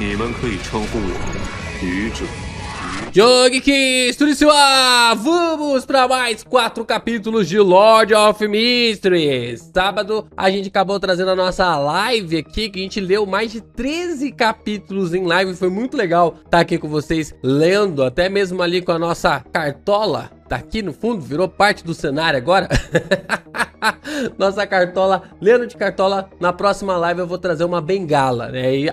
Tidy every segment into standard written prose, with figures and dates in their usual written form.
你们可以称呼我愚者。 Jogueiki, vamos para mais 4 capítulos de Lord of Mysteries. Sábado a gente acabou trazendo a nossa live aqui, que a gente leu mais de 13 capítulos em live. Foi muito legal estar aqui com vocês lendo, até mesmo ali com a nossa cartola. Tá aqui no fundo, virou parte do cenário agora. Nossa cartola, lendo de cartola. Na próxima live eu vou trazer uma bengala, né? E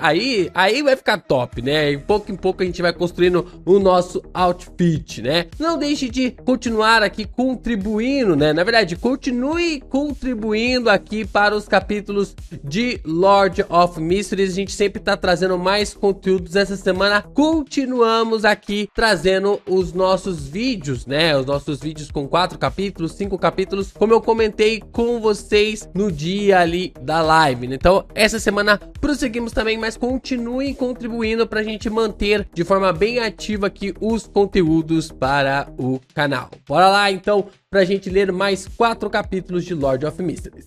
aí vai ficar top, né? E pouco em pouco a gente vai construindo o nosso outfit, né? Não deixe de continuar aqui contribuindo, né? Na verdade, continue contribuindo aqui para os capítulos de Lord of Mysteries. A gente sempre tá trazendo mais conteúdos. Essa semana continuamos aqui trazendo os nossos vídeos, né? Os nossos vídeos com 4 capítulos, 5 capítulos, como eu comentei com vocês no dia ali da live, né? Então essa semana prosseguimos também, mas continuem contribuindo pra gente manter de forma bem ativa aqui os conteúdos para o canal. Bora lá então pra gente ler mais 4 capítulos de Lord of Mysteries.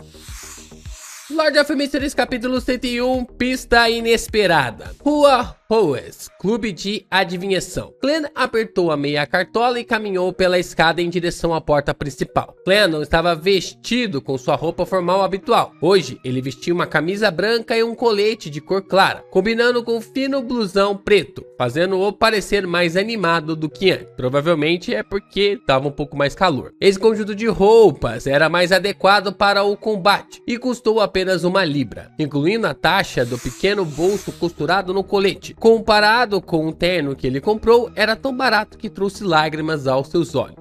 Lord of Mysteries, capítulo 101, Pista Inesperada. Rua Hoes, clube de adivinhação. Clan apertou a meia cartola e caminhou pela escada em direção à porta principal. Clan não estava vestido com sua roupa formal habitual. Hoje, ele vestia uma camisa branca e um colete de cor clara, combinando com um fino blusão preto, fazendo-o parecer mais animado do que antes. Provavelmente é porque estava um pouco mais calor. Esse conjunto de roupas era mais adequado para o combate e custou apenas 1 libra, incluindo a taxa do pequeno bolso costurado no colete. Comparado com o terno que ele comprou, era tão barato que trouxe lágrimas aos seus olhos.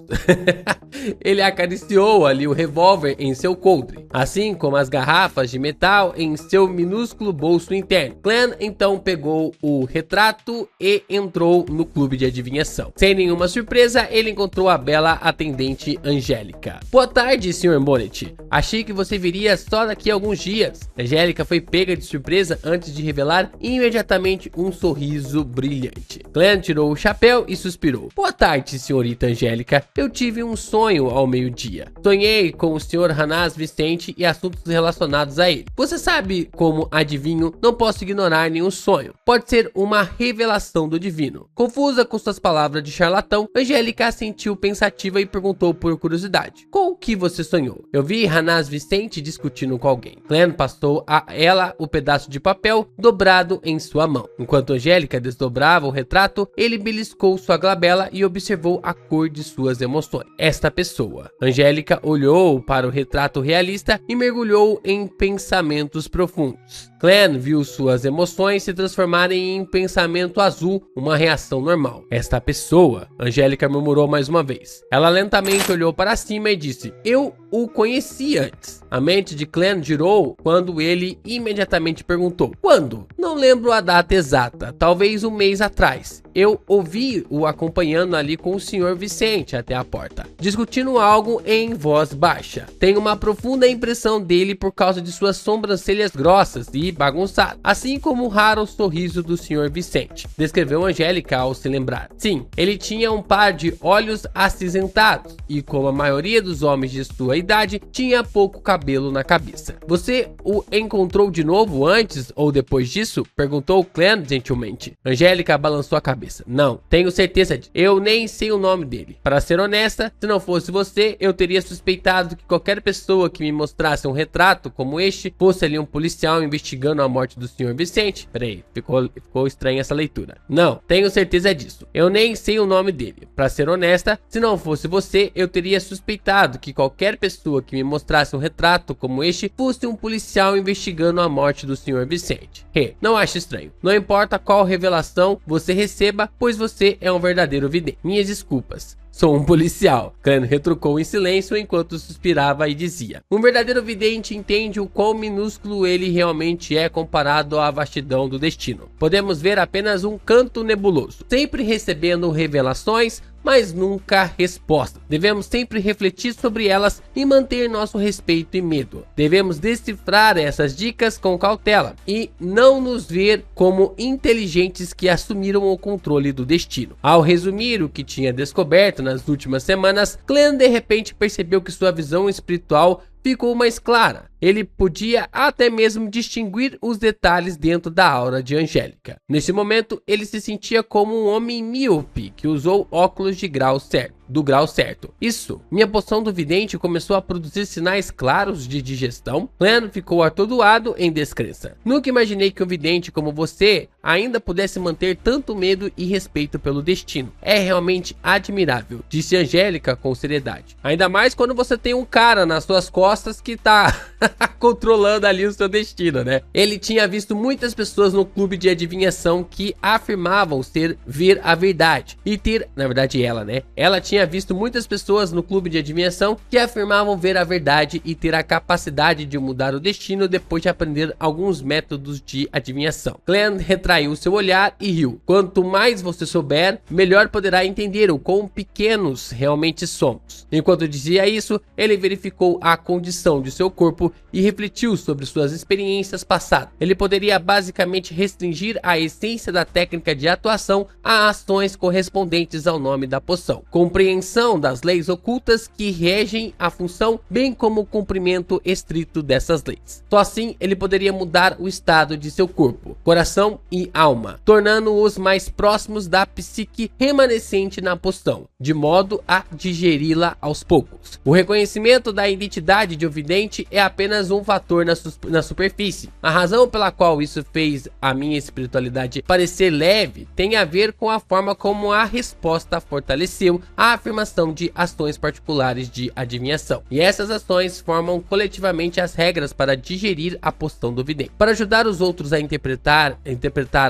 Ele acariciou ali o revólver em seu coldre, assim como as garrafas de metal em seu minúsculo bolso interno. Clan então pegou o retrato e entrou no clube de adivinhação. Sem nenhuma surpresa, ele encontrou a bela atendente Angélica. Boa tarde, Sr. Bonnet. Achei que você viria só daqui a alguns dias. Angélica foi pega de surpresa antes de revelar imediatamente um sorriso brilhante. Clan tirou o chapéu e suspirou. Boa tarde, senhorita Angélica. Eu tive um sonho ao meio-dia. Sonhei com o Sr. Hanás Vicente e assuntos relacionados a ele. Você sabe como adivinho, não posso ignorar nenhum sonho. Pode ser uma revelação do divino. Confusa com suas palavras de charlatão, Angélica assentiu pensativa e perguntou por curiosidade. Com o que você sonhou? Eu vi Hanás Vicente discutindo com alguém. Clan passou a ela o pedaço de papel dobrado em sua mão. Enquanto Angélica desdobrava o retrato, ele beliscou sua glabela e observou a cor de suas emoções. Esta pessoa. Angélica olhou para o retrato realista e mergulhou em pensamentos profundos. Clan viu suas emoções se transformarem em pensamento azul, uma reação normal. Esta pessoa, Angélica murmurou mais uma vez. Ela lentamente olhou para cima e disse: eu o conheci antes. A mente de Clan girou quando ele imediatamente perguntou: quando? Não lembro a data exata, talvez 1 mês atrás. Eu ouvi-o acompanhando ali com o Sr. Vicente até a porta, discutindo algo em voz baixa. Tenho uma profunda impressão dele por causa de suas sobrancelhas grossas e bagunçadas, assim como o raro sorriso do Sr. Vicente, descreveu Angélica ao se lembrar. Sim, ele tinha um par de olhos acinzentados e, como a maioria dos homens de sua idade, tinha pouco cabelo na cabeça. Você o encontrou de novo antes ou depois disso? Perguntou Clan gentilmente. Angélica balançou a cabeça. Não, tenho certeza de. Eu nem sei o nome dele. Para ser honesta, se não fosse você, eu teria suspeitado que qualquer pessoa que me mostrasse um retrato como este fosse ali um policial investigando a morte do Sr. Vicente. Peraí, ficou estranha essa leitura. Não, tenho certeza disso. Eu nem sei o nome dele. Para ser honesta, se não fosse você, eu teria suspeitado que qualquer pessoa que me mostrasse um retrato como este fosse um policial investigando a morte do Sr. Vicente. Não acho estranho. Não importa qual revelação você receba, pois você é um verdadeiro vidente. Minhas desculpas. Sou um policial. Clan retrucou em silêncio enquanto suspirava e dizia: um verdadeiro vidente entende o quão minúsculo ele realmente é comparado à vastidão do destino. Podemos ver apenas um canto nebuloso, sempre recebendo revelações, mas nunca resposta. Devemos sempre refletir sobre elas e manter nosso respeito e medo. Devemos decifrar essas dicas com cautela e não nos ver como inteligentes que assumiram o controle do destino. Ao resumir o que tinha descoberto nas últimas semanas, Clan de repente percebeu que sua visão espiritual ficou mais clara. Ele podia até mesmo distinguir os detalhes dentro da aura de Angélica. Nesse momento, ele se sentia como um homem míope que usou óculos do grau certo. Isso, minha poção do vidente começou a produzir sinais claros de digestão. Clan ficou atordoado em descrença. Nunca imaginei que um vidente como você ainda pudesse manter tanto medo e respeito pelo destino. É realmente admirável, disse Angélica com seriedade. Ainda mais quando você tem um cara nas suas costas que tá controlando ali o seu destino, né? Ele tinha visto muitas pessoas no clube de adivinhação que afirmavam ver a verdade e ter, na verdade ela, né? Ela tinha visto muitas pessoas no clube de adivinhação que afirmavam ver a verdade e ter a capacidade de mudar o destino depois de aprender alguns métodos de adivinhação. Clan retraiu seu olhar e riu. Quanto mais você souber, melhor poderá entender o quão pequenos realmente somos. Enquanto dizia isso, ele verificou a condição de seu corpo e refletiu sobre suas experiências passadas. Ele poderia basicamente restringir a essência da técnica de atuação a ações correspondentes ao nome da poção. Compreensão das leis ocultas que regem a função, bem como o cumprimento estrito dessas leis. Só assim ele poderia mudar o estado de seu corpo, coração e alma, tornando-os mais próximos da psique remanescente na poção, de modo a digeri-la aos poucos. O reconhecimento da identidade de um vidente é apenas um fator na superfície. A razão pela qual isso fez a minha espiritualidade parecer leve tem a ver com a forma como a resposta fortaleceu a afirmação de ações particulares de adivinhação. E essas ações formam coletivamente as regras para digerir a poção do vidente. Para ajudar os outros a interpretar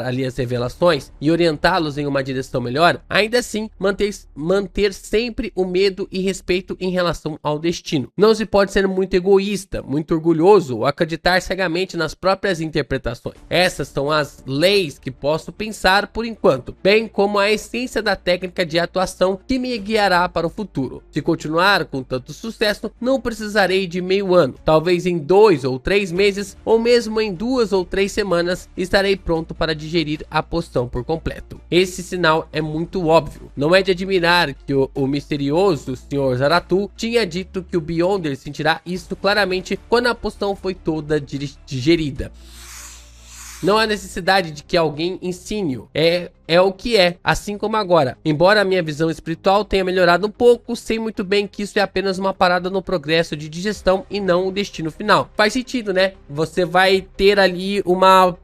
ali as revelações e orientá-los em uma direção melhor, ainda assim manter sempre o medo e respeito em relação ao destino. Não se pode ser muito egoísta, muito orgulhoso ou acreditar cegamente nas próprias interpretações. Essas são as leis que posso pensar por enquanto, bem como a essência da técnica de atuação que me guiará para o futuro. Se continuar com tanto sucesso, não precisarei de meio ano. Talvez em 2 ou 3 meses, ou mesmo em 2 ou 3 semanas, estarei pronto para digerir a poção por completo. Esse sinal é muito óbvio. Não é de admirar que o misterioso Sr. Zaratu tinha dito que o Beyonder sentirá isso claramente quando a poção foi toda digerida. Não há necessidade de que alguém ensine-o. É o que é, assim como agora. Embora a minha visão espiritual tenha melhorado um pouco, sei muito bem que isso é apenas uma parada no progresso de digestão e não o destino final. Faz sentido, né? Você vai ter ali uma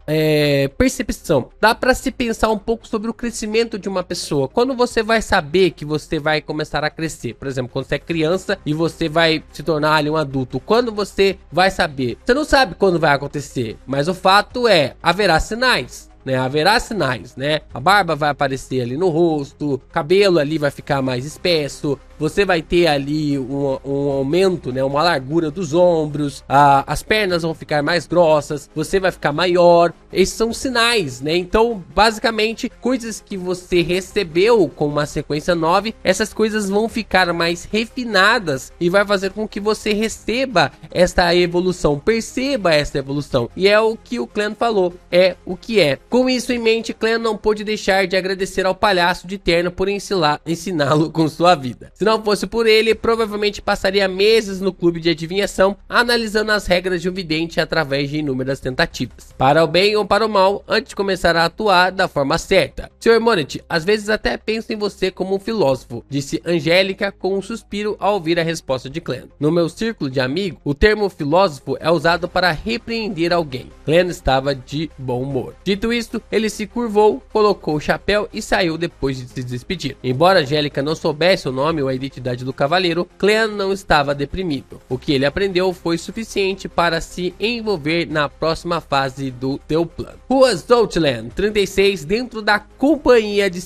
percepção. Dá pra se pensar um pouco sobre o crescimento de uma pessoa. Quando você vai saber que você vai começar a crescer. Por exemplo, quando você é criança e você vai se tornar ali um adulto. Quando você vai saber? Você não sabe quando vai acontecer, mas o fato é, haverá sinais. Haverá sinais, né? A barba vai aparecer ali no rosto, o cabelo ali vai ficar mais espesso, você vai ter ali um aumento, né? Uma largura dos ombros, as pernas vão ficar mais grossas, você vai ficar maior. Esses são sinais, né? Então, basicamente, coisas que você recebeu com uma sequência 9, essas coisas vão ficar mais refinadas e vai fazer com que você receba esta evolução, perceba esta evolução. E é o que o Clan falou, é o que é. Com isso em mente, Clan não pôde deixar de agradecer ao palhaço de terno por ensiná-lo com sua vida. Se não fosse por ele, provavelmente passaria meses no clube de adivinhação, analisando as regras de um vidente através de inúmeras tentativas. Para o bem ou para o mal, antes de começar a atuar da forma certa. Sr. Monet, às vezes até penso em você como um filósofo, disse Angélica com um suspiro ao ouvir a resposta de Clan. No meu círculo de amigos, o termo filósofo é usado para repreender alguém. Clan estava de bom humor. Dito isso, ele se curvou, colocou o chapéu e saiu depois de se despedir. Embora Angélica não soubesse o nome ou a identidade do cavaleiro, Clan não estava deprimido. O que ele aprendeu foi suficiente para se envolver na próxima fase do teu plano. Rua Zoutland, 36, dentro da companhia de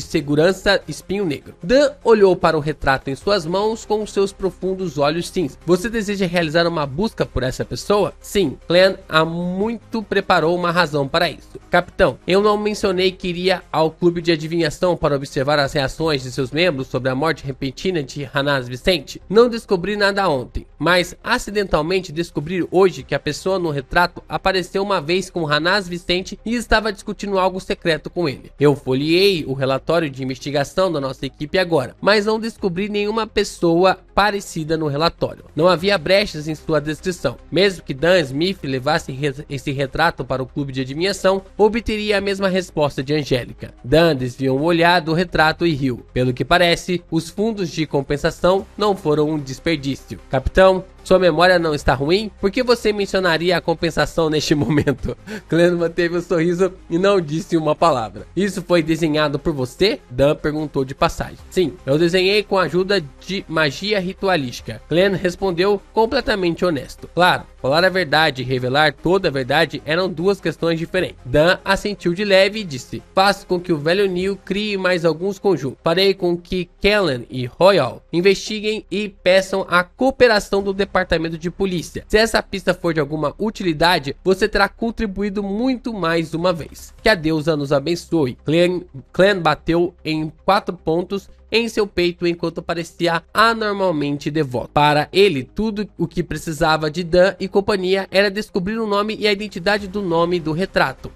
segurança Espinho Negro. Dan olhou para o retrato em suas mãos com seus profundos olhos cinza. Você deseja realizar uma busca por essa pessoa? Sim, Clan há muito preparou uma razão para isso. Capitão, eu não mencionei que iria ao clube de adivinhação para observar as reações de seus membros sobre a morte repentina de Hanaz Vicente. Não descobri nada ontem, mas acidentalmente descobri hoje que a pessoa no retrato apareceu uma vez com Hanaz Vicente e estava discutindo algo secreto com ele. Eu folheei o relatório de investigação da nossa equipe agora, mas não descobri nenhuma pessoa parecida no relatório. Não havia brechas em sua descrição. Mesmo que Dan Smith levasse esse retrato para o clube de adivinhação, obteria a mesma resposta de Angélica. Dan desviou um olhar do retrato e riu. Pelo que parece, os fundos de compensação não foram um desperdício. Capitão, sua memória não está ruim? Por que você mencionaria a compensação neste momento? Clem manteve o sorriso e não disse uma palavra. Isso foi desenhado por você? Dan perguntou de passagem. Sim, eu desenhei com a ajuda de magia ritualística. Clem respondeu completamente honesto. Claro, falar a verdade e revelar toda a verdade eram duas questões diferentes. Dan assentiu de leve e disse: faço com que o velho Neil crie mais alguns conjuntos. Farei com que Kellen e Royal investiguem e peçam a cooperação do departamento de polícia. Se essa pista for de alguma utilidade, você terá contribuído muito mais uma vez. Que a deusa nos abençoe. Clem bateu em 4 pontos em seu peito enquanto parecia anormalmente devoto. Para ele, tudo o que precisava de Dan e companhia era descobrir o nome e a identidade do homem do retrato.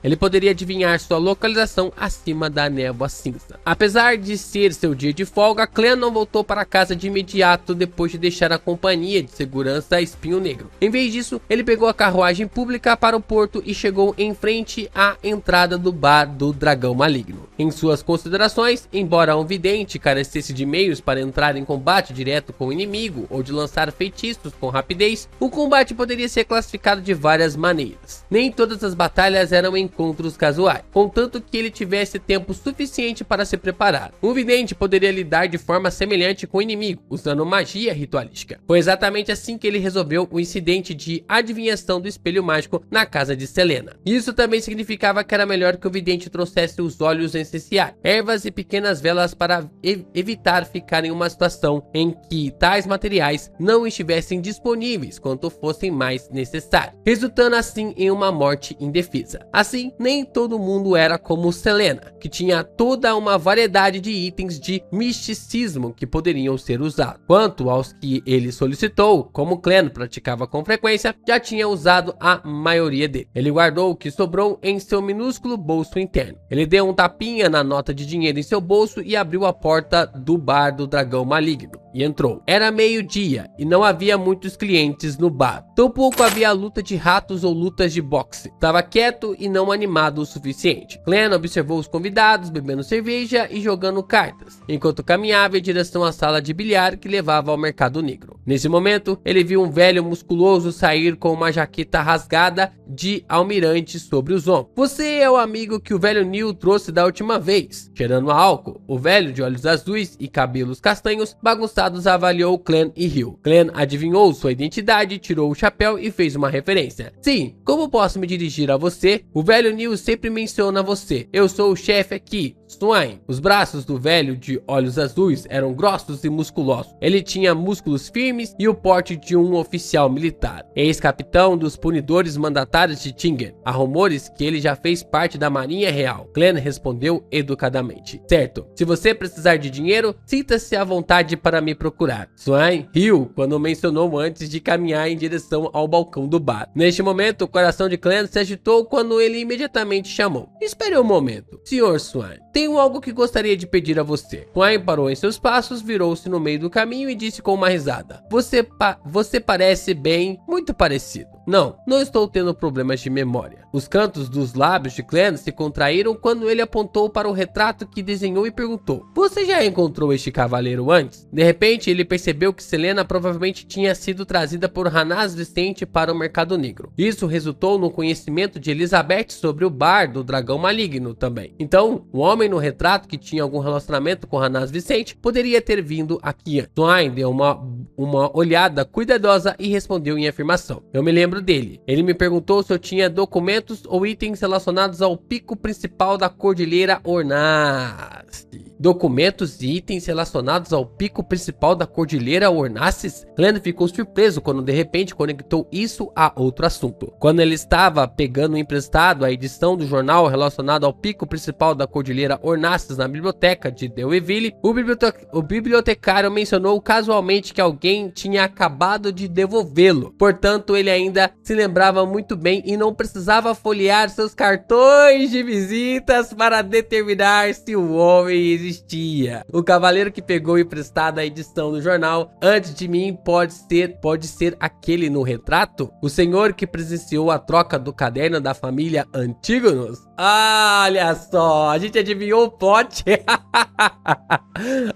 Ele poderia adivinhar sua localização acima da névoa cinza. Apesar de ser seu dia de folga, Clem não voltou para casa de imediato depois de deixar a companhia de segurança Espinho Negro. Em vez disso, ele pegou a carruagem pública para o porto e chegou em frente à entrada do bar do Dragão Maligno. Em suas considerações, embora um vidente carecesse de meios para entrar em combate direto com o inimigo ou de lançar feitiços com rapidez, o combate poderia ser classificado de várias maneiras. Nem todas as batalhas eram encontros casuais, contanto que ele tivesse tempo suficiente para se preparar. Um vidente poderia lidar de forma semelhante com o inimigo, usando magia ritualística. Foi exatamente assim que ele resolveu o incidente de adivinhação do espelho mágico na casa de Selena. Isso também significava que era melhor que o vidente trouxesse os óleos essenciais, ervas e pequenas velas para evitar ficar em uma situação em que tais materiais não estivessem disponíveis quanto fossem mais necessários, resultando assim em uma morte indefesa. Assim, nem todo mundo era como Selena, que tinha toda uma variedade de itens de misticismo que poderiam ser usados. Quanto aos que ele solicitou, como Clem praticava com frequência, já tinha usado a maioria dele. Ele guardou o que sobrou em seu minúsculo bolso interno. Ele deu um tapinha na nota de dinheiro em seu bolso e abriu a porta do bar do Dragão Maligno e entrou. Era meio-dia e não havia muitos clientes no bar. Tampouco havia luta de ratos ou lutas de boxe. Estava quieto e não animado o suficiente. Clem observou os convidados bebendo cerveja e jogando cartas, enquanto caminhava em direção à sala de bilhar que levava ao mercado negro. Nesse momento, ele viu um velho musculoso sair com uma jaqueta rasgada de almirante sobre os ombros. Você é o amigo que o velho Neil trouxe da última vez. Cheirando a álcool, o velho de olhos azuis e cabelos castanhos bagunçados avaliou Clem e riu. Clem adivinhou sua identidade, tirou o chapéu e fez uma referência. Sim, como posso me dirigir a você? O velho Neil sempre menciona você. Eu sou o chefe aqui, Swain. Os braços do velho de olhos azuis eram grossos e musculosos. Ele tinha músculos firmes e o porte de um oficial militar. Ex-capitão dos punidores mandatários de Tingen. Há rumores que ele já fez parte da Marinha Real. Clem respondeu educadamente. Certo, se você precisar de dinheiro, sinta-se à vontade para me procurar. Swain riu quando mencionou antes de caminhar em direção ao balcão do bar. Neste momento, o coração de Clem se agitou quando ele imediatamente chamou. Espere um momento, Sr. Swain. Tenho algo que gostaria de pedir a você. Swain parou em seus passos, virou-se no meio do caminho e disse com uma risada. Você parece bem, muito parecido. Não estou tendo problemas de memória. Os cantos dos lábios de Clem se contraíram quando ele apontou para o retrato que desenhou e perguntou: você já encontrou este cavaleiro antes? De repente, ele percebeu que Selena provavelmente tinha sido trazida por Hanaz Vicente para o mercado negro. Isso resultou no conhecimento de Elizabeth sobre o bar do Dragão Maligno também. Então, o homem no retrato que tinha algum relacionamento com Hanaz Vicente poderia ter vindo aqui antes. Swain deu uma olhada cuidadosa e respondeu em afirmação. Eu me lembro dele. Ele me perguntou se eu tinha documentos ou itens relacionados ao pico principal da Cordilheira Ornace. Documentos e itens relacionados ao pico principal da Cordilheira Ornaces? Clem ficou surpreso quando de repente conectou isso a outro assunto. Quando ele estava pegando emprestado a edição do jornal relacionado ao pico principal da Cordilheira Cordilheira Ornassus na biblioteca de Deweyville, o bibliotecário mencionou casualmente que alguém tinha acabado de devolvê-lo. Portanto, ele ainda se lembrava muito bem e não precisava folhear seus cartões de visitas para determinar se o homem existia. O cavaleiro que pegou emprestada a edição do jornal antes de mim pode ser aquele no retrato? O senhor que presenciou a troca do caderno da família Antígonos? Olha só, a gente adivinhou o plot.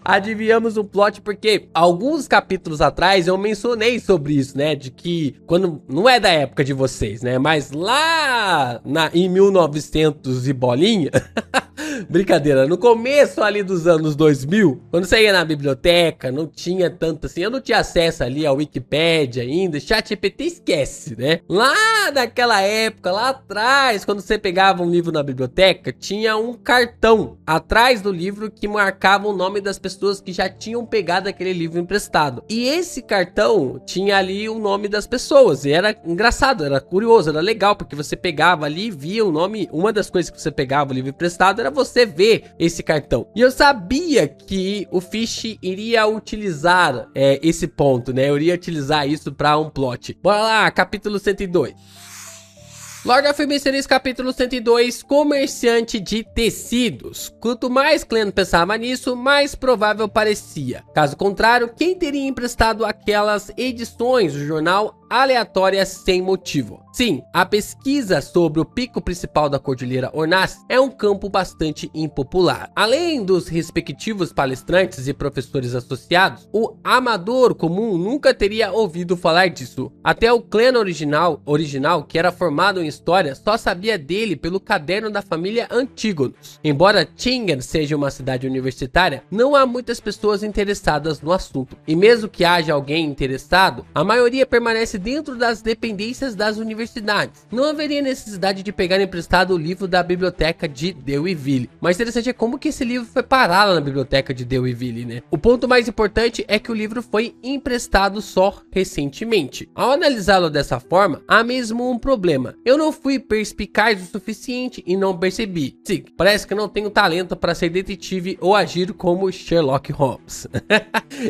Adivinhamos o plot porque alguns capítulos atrás eu mencionei sobre isso, né? De que quando não é da época de vocês, né? Mas lá em 1900 e bolinha. Brincadeira, no começo ali dos anos 2000, quando você ia na biblioteca, não tinha tanto assim, eu não tinha acesso ali ao Wikipedia ainda, ChatGPT esquece, né? Lá naquela época, lá atrás, quando você pegava um livro na biblioteca, tinha um cartão atrás do livro que marcava o nome das pessoas que já tinham pegado aquele livro emprestado. E esse cartão tinha ali o nome das pessoas, e era engraçado, era curioso, era legal, porque você pegava ali, via o nome, uma das coisas que você pegava o livro emprestado era você ver esse cartão. E eu sabia que o Fish iria utilizar esse ponto, né? Eu iria utilizar isso para um plot. Bora lá, capítulo 102. Lord of Mysteries, capítulo 102, comerciante de tecidos. Quanto mais Clem pensava nisso, mais provável parecia. Caso contrário, quem teria emprestado aquelas edições do jornal aleatórias sem motivo? Sim, a pesquisa sobre o pico principal da Cordilheira Ornassus é um campo bastante impopular. Além dos respectivos palestrantes e professores associados, o amador comum nunca teria ouvido falar disso. Até o clã original, que era formado em história, só sabia dele pelo caderno da família Antígonos. Embora Tingen seja uma cidade universitária, não há muitas pessoas interessadas no assunto. E mesmo que haja alguém interessado, a maioria permanece dentro das dependências das universidades. Não haveria necessidade de pegar emprestado o livro da biblioteca de Deweyville. Mas interessante é como que esse livro foi parar lá na biblioteca de Deweyville, né? O ponto mais importante é que o livro foi emprestado só recentemente. Ao analisá-lo dessa forma, há mesmo um problema. Eu não fui perspicaz o suficiente e não percebi. Sim, parece que não tenho talento para ser detetive ou agir como Sherlock Holmes.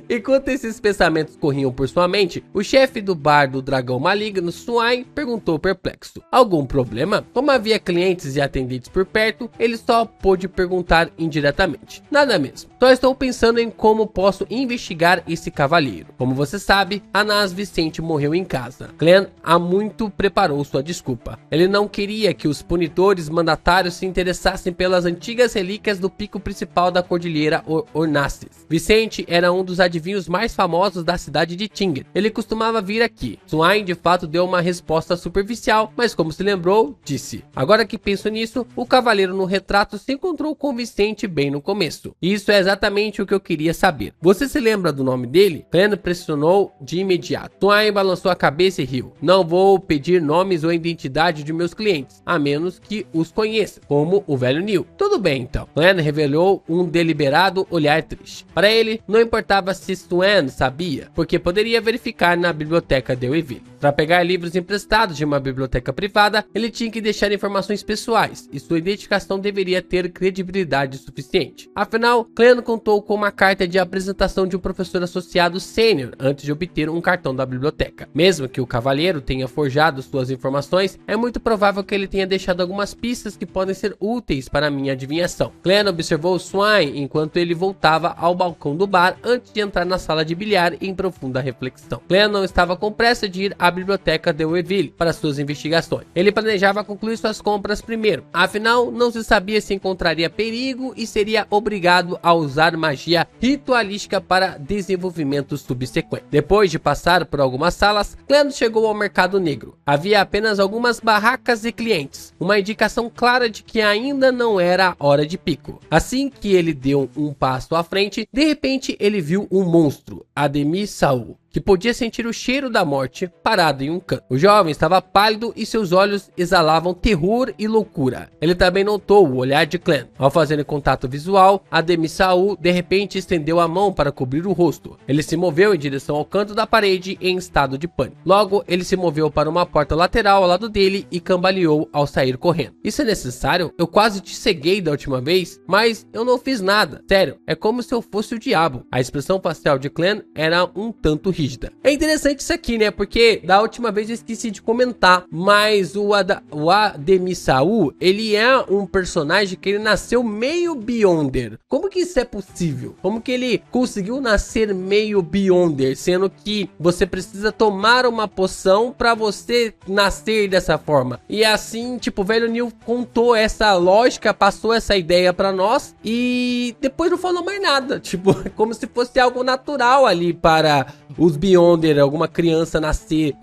Enquanto esses pensamentos corriam por sua mente, o chefe do bar do Dragão Maligno, Swain, perguntou perplexo: algum problema? Como havia clientes e atendentes por perto, ele só pôde perguntar indiretamente: nada mesmo. Só estou pensando em como posso investigar esse cavalheiro. Como você sabe, Anás Vicente morreu em casa. Clem há muito preparou sua desculpa. Ele não queria que os punitores mandatários se interessassem pelas antigas relíquias do pico principal da Cordilheira Ornassus. Vicente era um dos adivinhos mais famosos da cidade de Tingen. Ele costumava vir aqui. Swain de fato deu uma resposta superficial, mas como se lembrou, disse: agora que penso nisso, o cavaleiro no retrato se encontrou com Vicente bem no começo. Isso é exatamente o que eu queria saber. Você se lembra do nome dele? Clem pressionou de imediato. Swain balançou a cabeça e riu. Não vou pedir nomes ou identidade de meus clientes, a menos que os conheça, como o velho Neil. Tudo bem então. Clem revelou um deliberado olhar triste. Para ele, não importava se Swain sabia, porque poderia verificar na biblioteca de Deweyville. Para pegar livros emprestados de uma biblioteca privada, ele tinha que deixar informações pessoais, e sua identificação deveria ter credibilidade suficiente. Afinal, Clem contou com uma carta de apresentação de um professor associado sênior antes de obter um cartão da biblioteca. Mesmo que o cavalheiro tenha forjado suas informações, é muito provável que ele tenha deixado algumas pistas que podem ser úteis para minha adivinhação. Clem observou Swain enquanto ele voltava ao balcão do bar antes de entrar na sala de bilhar em profunda reflexão. Clem não estava com pressa de ir à biblioteca de Deweyville para suas investigações. Ele planejava concluir suas compras primeiro. Afinal, não se sabia se encontraria perigo e seria obrigado a usar magia ritualística para desenvolvimento subsequente. Depois de passar por algumas salas, Clem chegou ao mercado negro. Havia apenas algumas barracas e clientes, uma indicação clara de que ainda não era a hora de pico. Assim que ele deu um passo à frente, de repente ele viu um monstro, Ademir Saul, que podia sentir o cheiro da morte parado em um canto. O jovem estava pálido e seus olhos exalavam terror e loucura. Ele também notou o olhar de Clem. Ao fazer contato visual, Ademi-Saul de repente estendeu a mão para cobrir o rosto. Ele se moveu em direção ao canto da parede em estado de pânico. Logo, ele se moveu para uma porta lateral ao lado dele e cambaleou ao sair correndo. Isso é necessário? Eu quase te ceguei da última vez, mas eu não fiz nada. Sério, é como se eu fosse o diabo. A expressão facial de Clem era um tanto rígida. É interessante isso aqui, né? Porque da última vez eu esqueci de comentar, mas o Ademi-Saul, ele é um personagem que ele nasceu meio Beyonder. Como que isso é possível? Como que ele conseguiu nascer meio Beyonder, sendo que você precisa tomar uma poção pra você nascer dessa forma? E assim, tipo, o velho Neil contou essa lógica, passou essa ideia pra nós e depois não falou mais nada. Tipo, como se fosse algo natural ali para os Beyonder, alguma criança nascer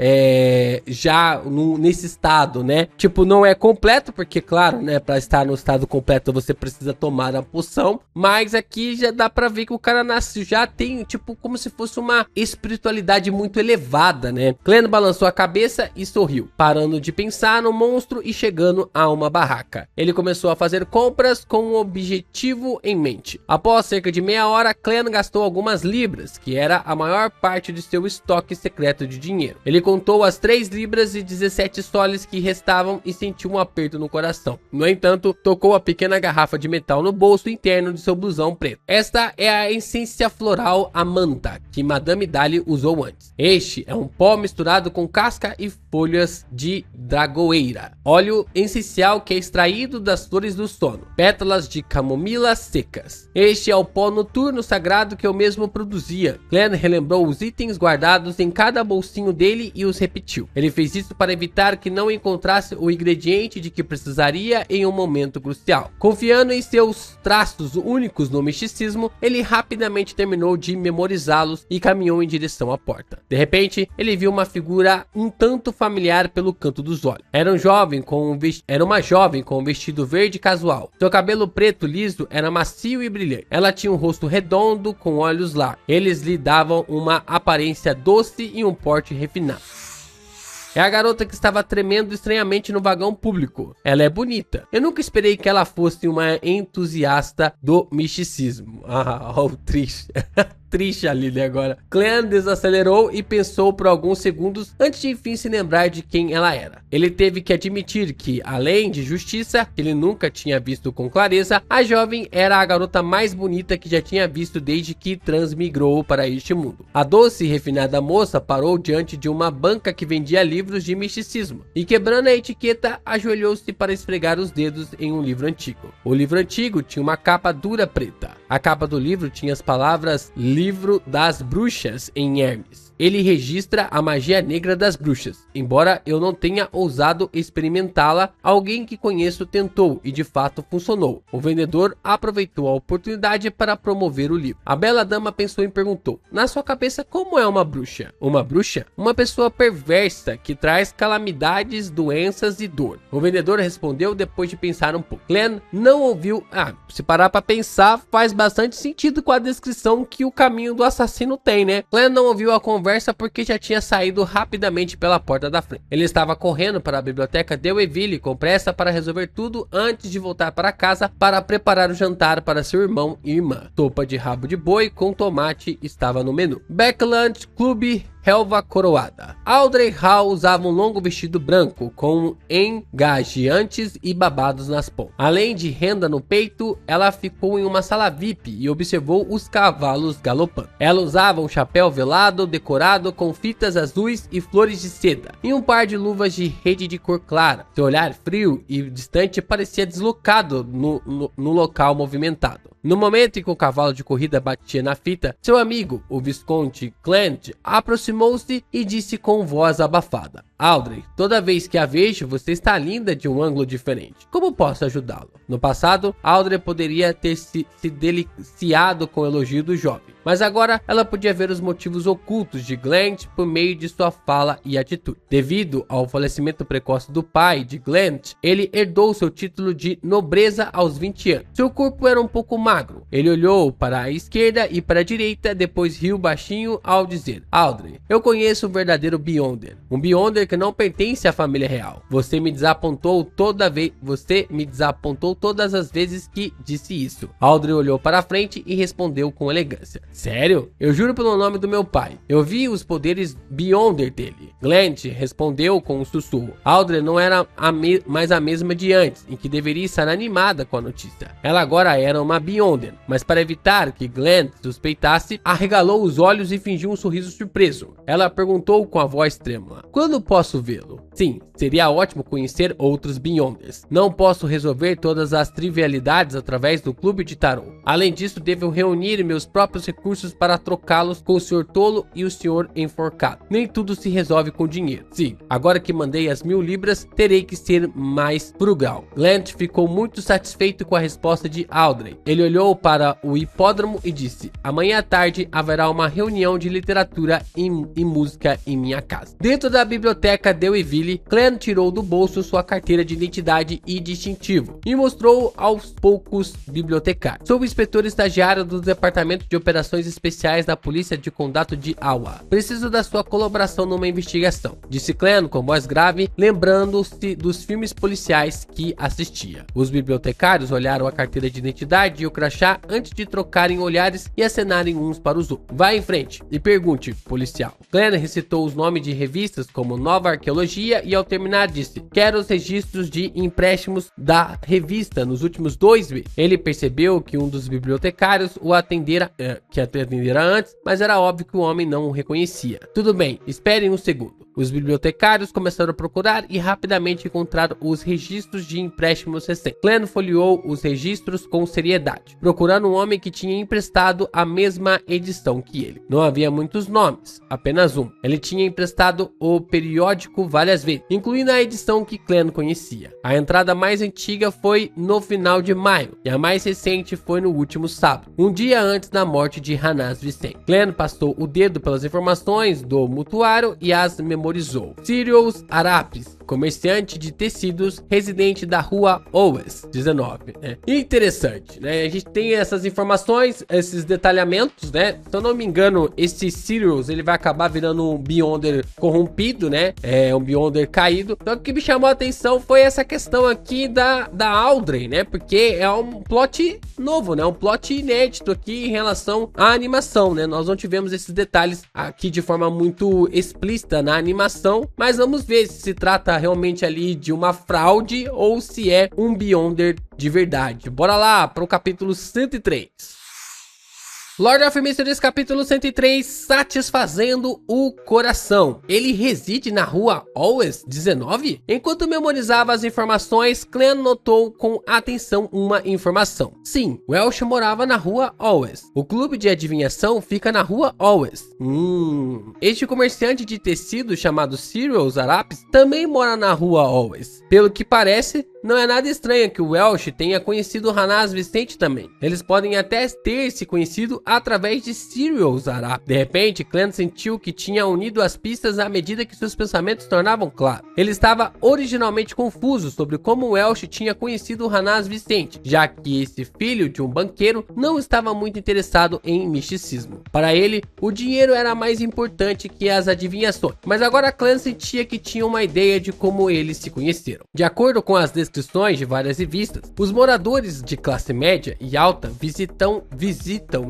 já nesse estado, né? Tipo, não é completo, porque claro, né, pra estar no estado completo você precisa tomar a poção, mas aqui já dá pra ver que o cara nasce, já tem, tipo, como se fosse uma espiritualidade muito elevada, né? Clem balançou a cabeça e sorriu, parando de pensar no monstro e chegando a uma barraca. Ele começou a fazer compras com um objetivo em mente. Após cerca de meia hora, Clem gastou algumas libras, que era a maior parte de seu estoque secreto de dinheiro. Ele contou as 3 libras e 17 soles que restavam e sentiu um aperto no coração. No entanto, tocou a pequena garrafa de metal no bolso interno de seu blusão preto. Esta é a essência floral Amanta, que Madame Dali usou antes. Este é um pó misturado com casca e folhas de dragoeira, óleo essencial que é extraído das flores do sono, pétalas de camomila secas. Este é o pó noturno sagrado que eu mesmo produzia. Clem relembrou os itens guardados em cada bolsinho dele e os repetiu. Ele fez isso para evitar que não encontrasse o ingrediente de que precisaria em um momento crucial. Confiando em seus traços únicos no misticismo, ele rapidamente terminou de memorizá-los e caminhou em direção à porta. De repente, ele viu uma figura um tanto familiar pelo canto dos olhos. Era uma jovem com um vestido verde casual. Seu cabelo preto liso era macio e brilhante. Ela tinha um rosto redondo com olhos largos. Eles lhe davam uma aparência doce e um porte refinado. É a garota que estava tremendo estranhamente no vagão público. Ela é bonita. Eu nunca esperei que ela fosse uma entusiasta do misticismo. Ah, o triste. Triste ali, né, agora. Clem desacelerou e pensou por alguns segundos antes de enfim se lembrar de quem ela era. Ele teve que admitir que, além de justiça, que ele nunca tinha visto com clareza, a jovem era a garota mais bonita que já tinha visto desde que transmigrou para este mundo. A doce e refinada moça parou diante de uma banca que vendia livros de misticismo e, quebrando a etiqueta, ajoelhou-se para esfregar os dedos em um livro antigo. O livro antigo tinha uma capa dura preta. A capa do livro tinha as palavras Livro das Bruxas em Hermes. Ele registra a magia negra das bruxas. Embora eu não tenha ousado experimentá-la, alguém que conheço tentou e de fato funcionou. O vendedor aproveitou a oportunidade para promover o livro. A bela dama pensou e perguntou: na sua cabeça, como é uma bruxa? Uma bruxa? Uma pessoa perversa que traz calamidades, doenças e dor. O vendedor respondeu depois de pensar um pouco. Clem não ouviu. Se parar para pensar, faz bastante sentido com a descrição que o caminho do assassino tem, né? Clem não ouviu a conversa porque já tinha saído rapidamente pela porta da frente. Ele estava correndo para a biblioteca de Weville com pressa para resolver tudo antes de voltar para casa para preparar o jantar para seu irmão e irmã. Sopa de rabo de boi com tomate estava no menu. Backland Club Relva coroada. Audrey Hall usava um longo vestido branco com engageantes e babados nas pontas. Além de renda no peito, ela ficou em uma sala VIP e observou os cavalos galopando. Ela usava um chapéu velado decorado com fitas azuis e flores de seda e um par de luvas de rede de cor clara. Seu olhar frio e distante parecia deslocado no local movimentado. No momento em que o cavalo de corrida batia na fita, seu amigo, o Visconde Clant, aproximou-se e disse com voz abafada: Audrey, toda vez que a vejo, você está linda de um ângulo diferente. Como posso ajudá-lo? No passado, Audrey poderia ter se deliciado com o elogio do jovem. mas agora ela podia ver os motivos ocultos de Glant por meio de sua fala e atitude. Devido ao falecimento precoce do pai de Glant, ele herdou seu título de nobreza aos 20 anos. Seu corpo era um pouco magro. Ele olhou para a esquerda e para a direita, depois riu baixinho ao dizer: Audrey, eu conheço um verdadeiro Beyonder. Um Beyonder que não pertence à família real. Você me desapontou todas as vezes que disse isso. Audrey olhou para a frente e respondeu com elegância: Sério? Eu juro pelo nome do meu pai. Eu vi os poderes Beyonder dele. Glant respondeu com um sussurro. Audrey não era mais a mesma de antes, em que deveria estar animada com a notícia. Ela agora era uma Beyonder, mas para evitar que Glant suspeitasse, arregalou os olhos e fingiu um sorriso surpreso. Ela perguntou com a voz trêmula: Quando posso vê-lo? Sim, seria ótimo conhecer outros Beyonders. Não posso resolver todas as trivialidades através do clube de tarô. Além disso, devo reunir meus próprios recursos para trocá-los com o Sr. Tolo e o Sr. Enforcado. Nem tudo se resolve com dinheiro. Sim, agora que mandei as 1000 libras, terei que ser mais frugal. Glant ficou muito satisfeito com a resposta de Audrey. Ele olhou para o hipódromo e disse: Amanhã à tarde haverá uma reunião de literatura e música em minha casa. Dentro da biblioteca de Weville, Glant tirou do bolso sua carteira de identidade e distintivo e mostrou aos poucos bibliotecários. Sou o inspetor estagiário do Departamento de Operações Especiais da Polícia de Condado de Awa. Preciso da sua colaboração numa investigação, disse Glant com voz grave, lembrando-se dos filmes policiais que assistia. Os bibliotecários olharam a carteira de identidade e o crachá antes de trocarem olhares e acenarem uns para os outros. Vá em frente e pergunte, policial. Glant recitou os nomes de revistas como Nova Arqueologia e ao terminar disse: Quero os registros de empréstimos da revista nos últimos 2 meses. Ele percebeu que um dos bibliotecários o atendera antes, mas era óbvio que o homem não o reconhecia. Tudo bem, esperem um segundo. Os bibliotecários começaram a procurar e rapidamente encontraram os registros de empréstimos recentes. Glant folheou os registros com seriedade, procurando um homem que tinha emprestado a mesma edição que ele. Não havia muitos nomes, apenas um. Ele tinha emprestado o periódico várias vezes, incluindo a edição que Glant conhecia. A entrada mais antiga foi no final de maio e a mais recente foi no último sábado, um dia antes da morte de Hanaz Vicente. Glant passou o dedo pelas informações do mutuário e as memorizou. Sirius Arapis, comerciante de tecidos, residente da rua Owes, 19. Interessante, né? A gente tem essas informações, esses detalhamentos, né? Se eu não me engano, esse Sirius, ele vai acabar virando um Beyonder corrompido, né? É um Beyonder caído. Então o que me chamou a atenção foi essa questão aqui da Audrey, né? Porque é um plot novo, né? Um plot inédito aqui em relação à animação, né? Nós não tivemos esses detalhes aqui de forma muito explícita na animação, mas vamos ver se trata realmente ali de uma fraude ou se é um Beyonder de verdade. Bora lá para o capítulo 103. Lord of Mysteries capítulo 103, satisfazendo o coração. Ele reside na rua Owes 19? Enquanto memorizava as informações, Glant notou com atenção uma informação. Sim, Welsh morava na rua Owes. O clube de adivinhação fica na rua Owes. Este comerciante de tecido chamado Sirius Arapis também mora na rua Owes. Pelo que parece, não é nada estranho que o Welsh tenha conhecido Hanaz Vicente também. Eles podem até ter se conhecido através de Sirius Arapis. De repente, Glant sentiu que tinha unido as pistas à medida que seus pensamentos se tornavam claros. Ele estava originalmente confuso sobre como o Welsh tinha conhecido Hanaz Vicente, já que esse filho de um banqueiro não estava muito interessado em misticismo. Para ele, o dinheiro era mais importante que as adivinhações, mas agora Glant sentia que tinha uma ideia de como eles se conheceram. De acordo com as descrições de várias revistas, os moradores de classe média e alta visitam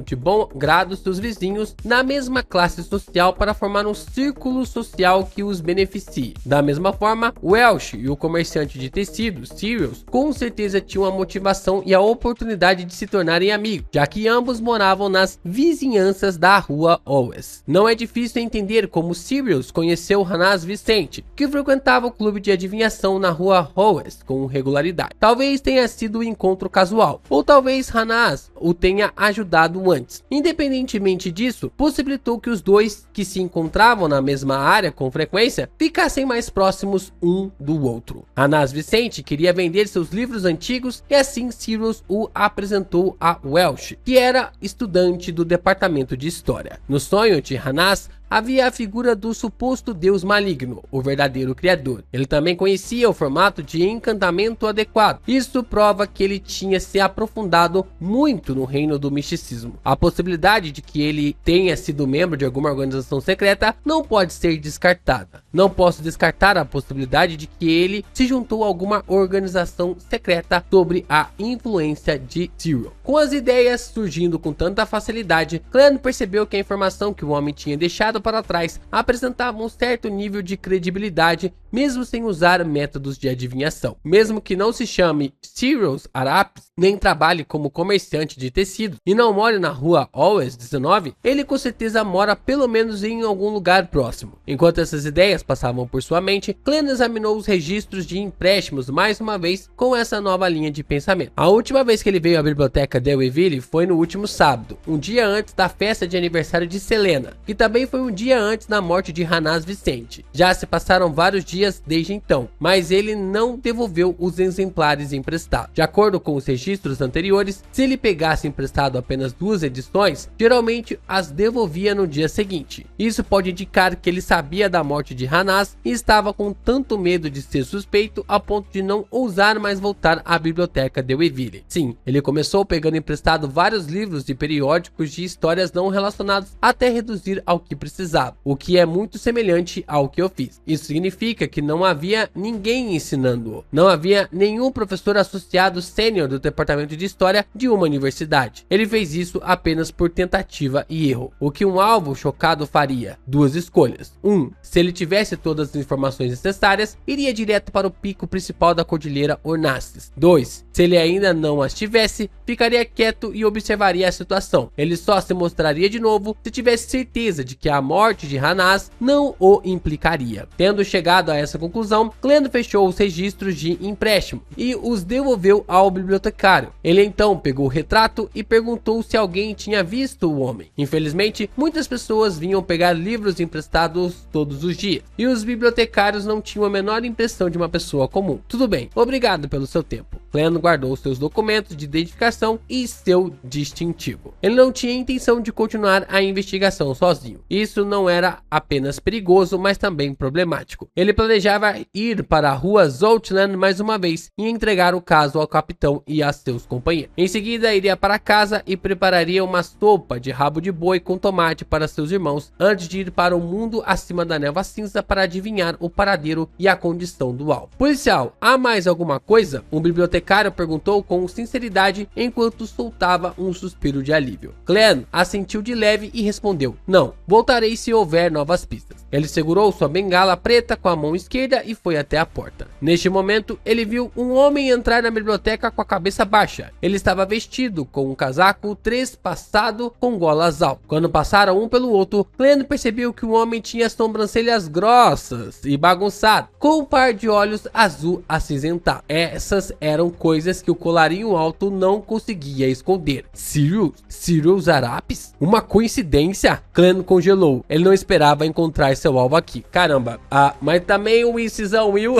de bom grado seus vizinhos na mesma classe social para formar um círculo social que os beneficie. Da mesma forma, Welsh e o comerciante de tecidos, Sirius, com certeza tinham a motivação e a oportunidade de se tornarem amigos, já que ambos moravam nas vizinhanças da rua Owes. Não é difícil entender como Sirius conheceu Hanaz Vicente, que frequentava o clube de adivinhação na rua Owes com regularidade. Talvez tenha sido um encontro casual, ou talvez Hanaz o tenha ajudado antes. Independentemente disso, possibilitou que os dois que se encontravam na mesma área com frequência ficassem mais próximos um do outro. Hanaz Vicente queria vender seus livros antigos e assim Sirius o apresentou a Welsh, que era estudante do departamento de história. No sonho de Hanaz havia a figura do suposto deus maligno, o verdadeiro criador. Ele também conhecia o formato de encantamento adequado. Isso prova que ele tinha se aprofundado muito no reino do misticismo. A possibilidade de que ele tenha sido membro de alguma organização secreta não pode ser descartada. Não posso descartar a possibilidade de que ele se juntou a alguma organização secreta sob a influência de Sirius. Com as ideias surgindo com tanta facilidade, Cleon percebeu que a informação que o homem tinha deixado para trás apresentava um certo nível de credibilidade, mesmo sem usar métodos de adivinhação. Mesmo que não se chame Sirius Arapis, nem trabalhe como comerciante de tecidos e não more na rua Always 19, ele com certeza mora pelo menos em algum lugar próximo. Enquanto essas ideias passavam por sua mente, Cleon examinou os registros de empréstimos mais uma vez com essa nova linha de pensamento. A última vez que ele veio à biblioteca de Weville foi no último sábado, um dia antes da festa de aniversário de Selena, que também foi um dia antes da morte de Hanaz Vicente. Já se passaram vários dias desde então, mas ele não devolveu os exemplares emprestados. De acordo com os registros anteriores, se ele pegasse emprestado apenas 2 edições, geralmente as devolvia no dia seguinte. Isso pode indicar que ele sabia da morte de Hanaz e estava com tanto medo de ser suspeito a ponto de não ousar mais voltar à biblioteca de Weville. Sim, ele começou pegando emprestado vários livros e periódicos de histórias não relacionados até reduzir ao que precisava, o que é muito semelhante ao que eu fiz. Isso significa que não havia ninguém ensinando-o. Não havia nenhum professor associado sênior do departamento de história de uma universidade. Ele fez isso apenas por tentativa e erro. O que um alvo chocado faria? 2 escolhas. 1. Se ele tivesse todas as informações necessárias, iria direto para o pico principal da Cordilheira Ornastes. 2. Se ele ainda não as tivesse, ficaria quieto e observaria a situação. Ele só se mostraria de novo se tivesse certeza de que a morte de Hanaz não o implicaria. Tendo chegado a essa conclusão, Cleon fechou os registros de empréstimo e os devolveu ao bibliotecário. Ele então pegou o retrato e perguntou se alguém tinha visto o homem. Infelizmente, muitas pessoas vinham pegar livros emprestados todos os dias, e os bibliotecários não tinham a menor impressão de uma pessoa comum. Tudo bem, obrigado pelo seu tempo. Cleon guardou seus documentos de identificação e seu distintivo. Ele não tinha intenção de continuar a investigação sozinho. Isso não era apenas perigoso, mas também problemático. Ele planejava ir para a rua Zoutland mais uma vez e entregar o caso ao capitão e a seus companheiros. Em seguida, iria para casa e prepararia uma sopa de rabo de boi com tomate para seus irmãos, antes de ir para o mundo acima da névoa cinza para adivinhar o paradeiro e a condição do alvo. Policial, há mais alguma coisa? Um bibliotecário perguntou com sinceridade enquanto soltava um suspiro de alívio. Cleon assentiu de leve e respondeu: não, voltarei se houver novas pistas. Ele segurou sua bengala preta com a mão esquerda e foi até a porta. Neste momento, ele viu um homem entrar na biblioteca com a cabeça baixa. Ele estava vestido com um casaco trespassado com golas altas. Quando passaram um pelo outro, Cleon percebeu que o homem tinha sobrancelhas grossas e bagunçadas, com um par de olhos azul acinzentado. Essas eram coisas que o colarinho alto não conseguia esconder. Sirius Arapis? Uma coincidência? Cleon congelou. Ele não esperava encontrar seu alvo aqui. Caramba, mas também o Incisão Will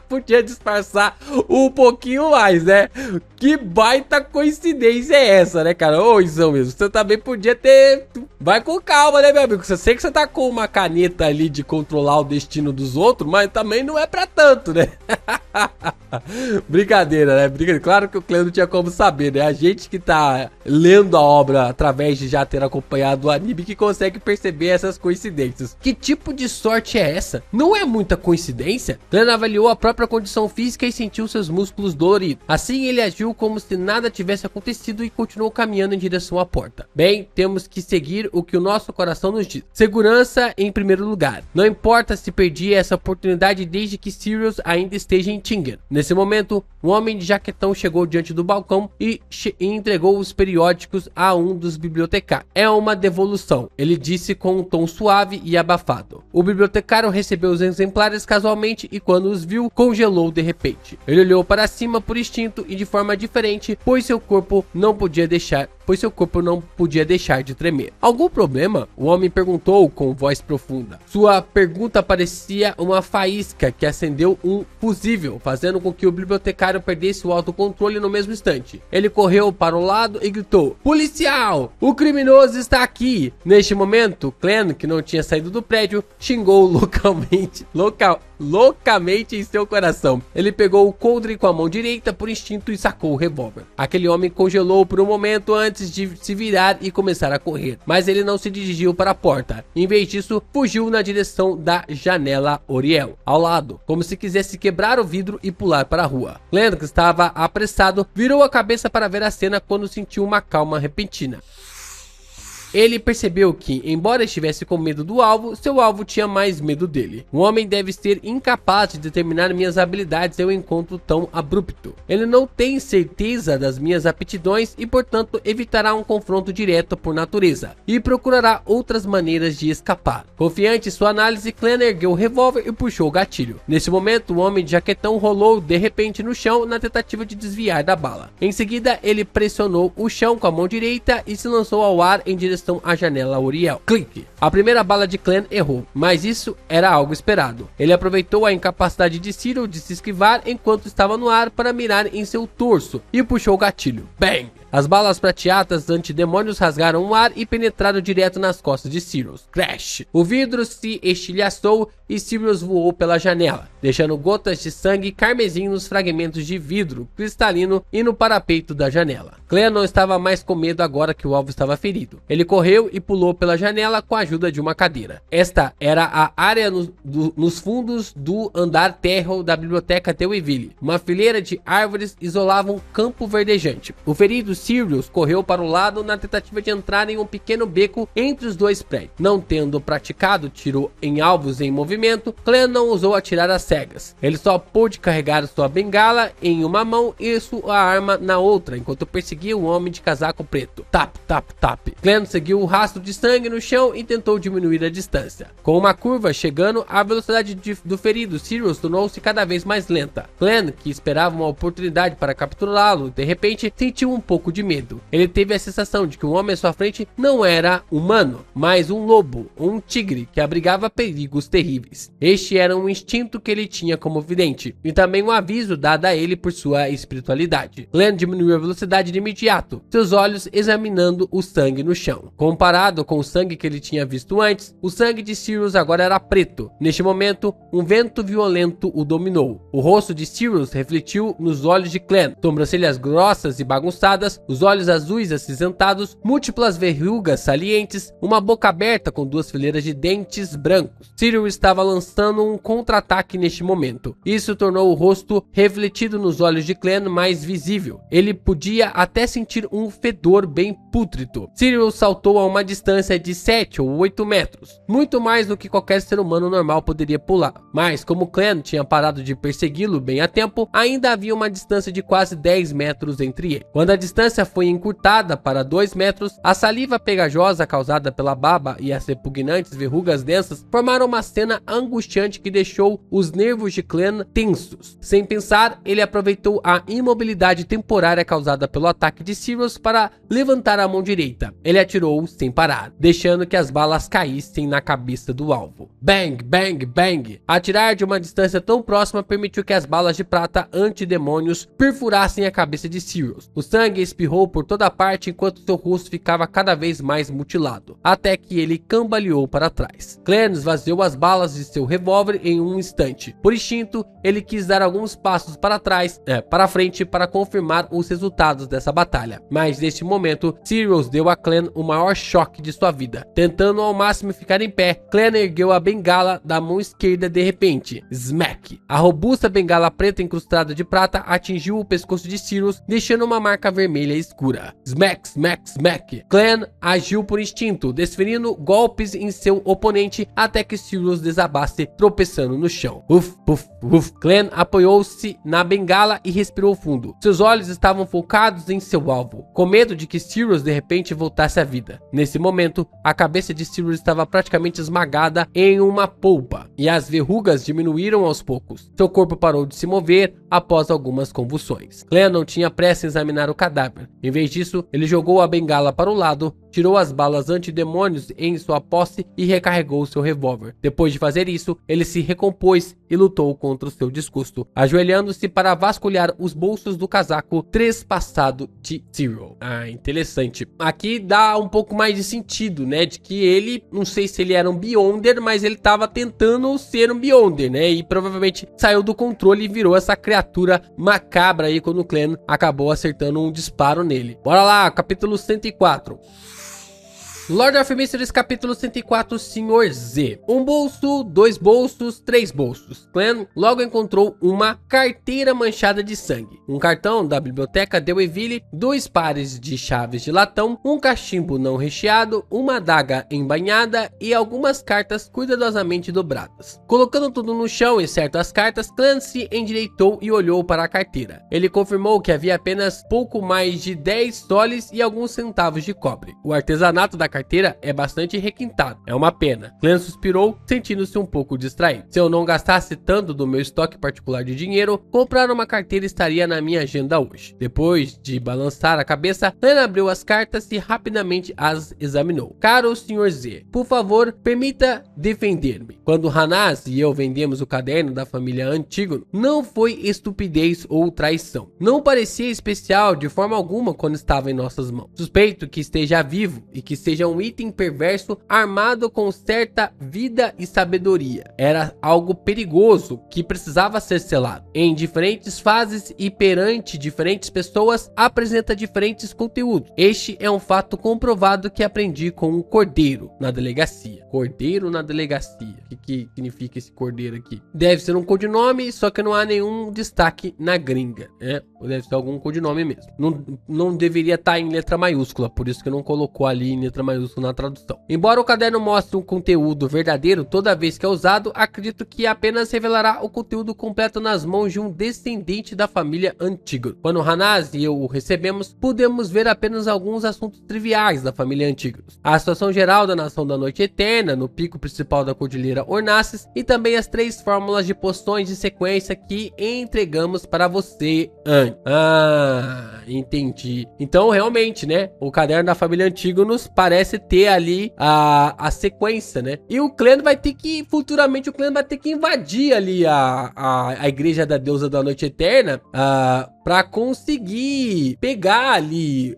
podia disfarçar um pouquinho mais, né? Que baita coincidência é essa, né, cara? Ô, Incisão Will, você também podia ter... Vai com calma, né, meu amigo? Eu sei que você tá com uma caneta ali de controlar o destino dos outros, mas também não é pra tanto, né? Brincadeira, né? Brincadeira. Claro que o Cleon não tinha como saber, né? A gente que tá lendo a obra através de já ter acompanhado o anime que consegue perceber essas coincidências. Que tipo de sorte é essa? Não é muita coincidência? Cleon avaliou a própria condição física e sentiu seus músculos doloridos. Assim, ele agiu como se nada tivesse acontecido e continuou caminhando em direção à porta. Bem, temos que seguir o que o nosso coração nos diz. Segurança em primeiro lugar. Não importa se perdi essa oportunidade desde que Sirius ainda esteja em Tingen. Nesse momento, um homem de jaquetão chegou diante do balcão e entregou os periódicos a um dos bibliotecários. É uma devolução, ele disse com um tom suave e abafado. O bibliotecário recebeu os exemplares casualmente e quando os viu, congelou de repente. Ele olhou para cima por instinto e de forma diferente, pois seu corpo não podia deixar de tremer. Algum problema? O homem perguntou com voz profunda. Sua pergunta parecia uma faísca que acendeu um fusível, fazendo com que o bibliotecário perdesse o autocontrole no mesmo instante. Ele correu para o lado e gritou: "Policial! O criminoso está aqui!" Neste momento, Clem, que não tinha saído do prédio, xingou loucamente em seu coração. Ele pegou o coldre com a mão direita por instinto e sacou o revólver. Aquele homem congelou por um momento antes de se virar e começar a correr, mas ele não se dirigiu para a porta. Em vez disso, fugiu na direção da janela Oriel, ao lado, como se quisesse quebrar o vidro e pular para a rua. Clem, que estava apressado, virou a cabeça para ver a cena quando sentiu uma calma repentina. Ele percebeu que, embora estivesse com medo do alvo, seu alvo tinha mais medo dele. Um homem deve ser incapaz de determinar minhas habilidades em um encontro tão abrupto. Ele não tem certeza das minhas aptidões e, portanto, evitará um confronto direto por natureza e procurará outras maneiras de escapar. Confiante em sua análise, Clem ergueu o revólver e puxou o gatilho. Nesse momento, o homem de jaquetão rolou de repente no chão na tentativa de desviar da bala. Em seguida, ele pressionou o chão com a mão direita e se lançou ao ar em direção à janela Oriel. Clique! A primeira bala de Clem errou, mas isso era algo esperado. Ele aproveitou a incapacidade de Cyril de se esquivar enquanto estava no ar para mirar em seu torso e puxou o gatilho. Bang! As balas prateadas antidemônios rasgaram o ar e penetraram direto nas costas de Sirius. Crash! O vidro se estilhaçou e Sirius voou pela janela, deixando gotas de sangue carmesim nos fragmentos de vidro cristalino e no parapeito da janela. Clem não estava mais com medo agora que o alvo estava ferido. Ele correu e pulou pela janela com a ajuda de uma cadeira. Esta era a área nos fundos do andar térreo da biblioteca Deweyville. Uma fileira de árvores isolava um campo verdejante. O ferido Sirius correu para o lado na tentativa de entrar em um pequeno beco entre os dois prédios. Não tendo praticado tiro em alvos em movimento, Clem não ousou atirar às cegas. Ele só pôde carregar sua bengala em uma mão e sua arma na outra, enquanto perseguia um homem de casaco preto. Tap, tap, tap. Clem seguiu o rastro de sangue no chão e tentou diminuir a distância. Com uma curva chegando, a velocidade do ferido Sirius tornou-se cada vez mais lenta. Clem, que esperava uma oportunidade para capturá-lo, de repente sentiu um pouco de medo. Ele teve a sensação de que o homem à sua frente não era humano, mas um lobo, um tigre que abrigava perigos terríveis. Este era um instinto que ele tinha como vidente, e também um aviso dado a ele por sua espiritualidade. Clem diminuiu a velocidade de imediato, seus olhos examinando o sangue no chão. Comparado com o sangue que ele tinha visto antes, o sangue de Sirius agora era preto. Neste momento, um vento violento o dominou. O rosto de Sirius refletiu nos olhos de Clem, sobrancelhas grossas e bagunçadas, os olhos azuis acinzentados, múltiplas verrugas salientes, uma boca aberta com duas fileiras de dentes brancos. Sirius estava lançando um contra-ataque neste momento. Isso tornou o rosto refletido nos olhos de Clem mais visível. Ele podia até sentir um fedor bem pútrido. Sirius saltou a uma distância de 7 ou 8 metros, muito mais do que qualquer ser humano normal poderia pular. Mas como Clem tinha parado de persegui-lo bem a tempo, ainda havia uma distância de quase 10 metros entre eles. Quando a distância foi encurtada para 2 metros, a saliva pegajosa causada pela baba e as repugnantes verrugas densas formaram uma cena angustiante que deixou os nervos de Clem tensos. Sem pensar, ele aproveitou a imobilidade temporária causada pelo ataque de Sirius para levantar a mão direita. Ele atirou sem parar, deixando que as balas caíssem na cabeça do alvo. Bang, bang, bang! Atirar de uma distância tão próxima permitiu que as balas de prata antidemônios perfurassem a cabeça de Sirius. O sangue espirrou por toda parte enquanto seu rosto ficava cada vez mais mutilado, até que ele cambaleou para trás. Clem esvaziou as balas de seu revólver em um instante. Por instinto, ele quis dar alguns passos para frente para confirmar os resultados dessa batalha. Mas neste momento, Sirius deu a Clem o maior choque de sua vida, tentando tentando ao máximo ficar em pé, Clan ergueu a bengala da mão esquerda de repente. Smack! A robusta bengala preta incrustada de prata atingiu o pescoço de Sirius, deixando uma marca vermelha escura. Smack, smack, smack! Clan agiu por instinto, desferindo golpes em seu oponente até que Sirius desabasse, tropeçando no chão. Uf, uf, uf! Clan apoiou-se na bengala e respirou fundo. Seus olhos estavam focados em seu alvo, com medo de que Sirius de repente voltasse à vida. Nesse momento, a cabeça de Sirius estava praticamente esmagada em uma polpa, e as verrugas diminuíram aos poucos. Seu corpo parou de se mover após algumas convulsões. Clan não tinha pressa em examinar o cadáver. Em vez disso, ele jogou a bengala para o lado, tirou as balas antidemônios em sua posse e recarregou seu revólver. Depois de fazer isso, ele se recompôs e lutou contra o seu desgosto, ajoelhando-se para vasculhar os bolsos do casaco trespassado de Zero. Ah, interessante. Aqui dá um pouco mais de sentido, né? De que ele, não sei se ele era um Beyonder, mas ele tava tentando ser um Beyonder, né? E provavelmente saiu do controle e virou essa criatura macabra aí quando o Clan acabou acertando um disparo nele. Bora lá, capítulo 104. Lord of Mysteries, capítulo 104, Sr. Z. Um bolso, 2 bolsos, 3 bolsos. Clan logo encontrou uma carteira manchada de sangue, um cartão da biblioteca Deweyville, 2 pares de chaves de latão, um cachimbo não recheado, uma adaga embainhada e algumas cartas cuidadosamente dobradas. Colocando tudo no chão, exceto as cartas, Clan se endireitou e olhou para a carteira. Ele confirmou que havia apenas pouco mais de 10 soles e alguns centavos de cobre. O artesanato da carteira é bastante requintado. É uma pena. Clan suspirou, sentindo-se um pouco distraído. Se eu não gastasse tanto do meu estoque particular de dinheiro, comprar uma carteira estaria na minha agenda hoje. Depois de balançar a cabeça, Clan abriu as cartas e rapidamente as examinou. Caro Sr. Z, por favor, permita defender-me. Quando Hanaz e eu vendemos o caderno da família Antígono, não foi estupidez ou traição. Não parecia especial de forma alguma quando estava em nossas mãos. Suspeito que esteja vivo e que seja um item perverso armado com certa vida e sabedoria. Era algo perigoso que precisava ser selado. Em diferentes fases e perante diferentes pessoas, apresenta diferentes conteúdos. Este é um fato comprovado que aprendi com um cordeiro na delegacia. Cordeiro na delegacia. O que significa esse cordeiro aqui? Deve ser um codinome, só que não há nenhum destaque na gringa, né? Ou deve ser algum codinome mesmo. Não deveria estar em letra maiúscula, por isso que não colocou ali em letra maiúscula na tradução. Embora o caderno mostre um conteúdo verdadeiro toda vez que é usado, acredito que apenas revelará o conteúdo completo nas mãos de um descendente da família Antígono. Quando Hanaz e eu o recebemos, pudemos ver apenas alguns assuntos triviais da família Antígono. A situação geral da Nação da Noite Eterna, no pico principal da Cordilheira Ornaces, e também as 3 fórmulas de poções de sequência que entregamos para você antes. Ah, entendi. Então, realmente, né? O caderno da família Antígonos parece ter ali a sequência, né? E o Clan vai ter que, futuramente, o Clan vai ter que invadir ali a igreja da deusa da noite eterna para conseguir pegar ali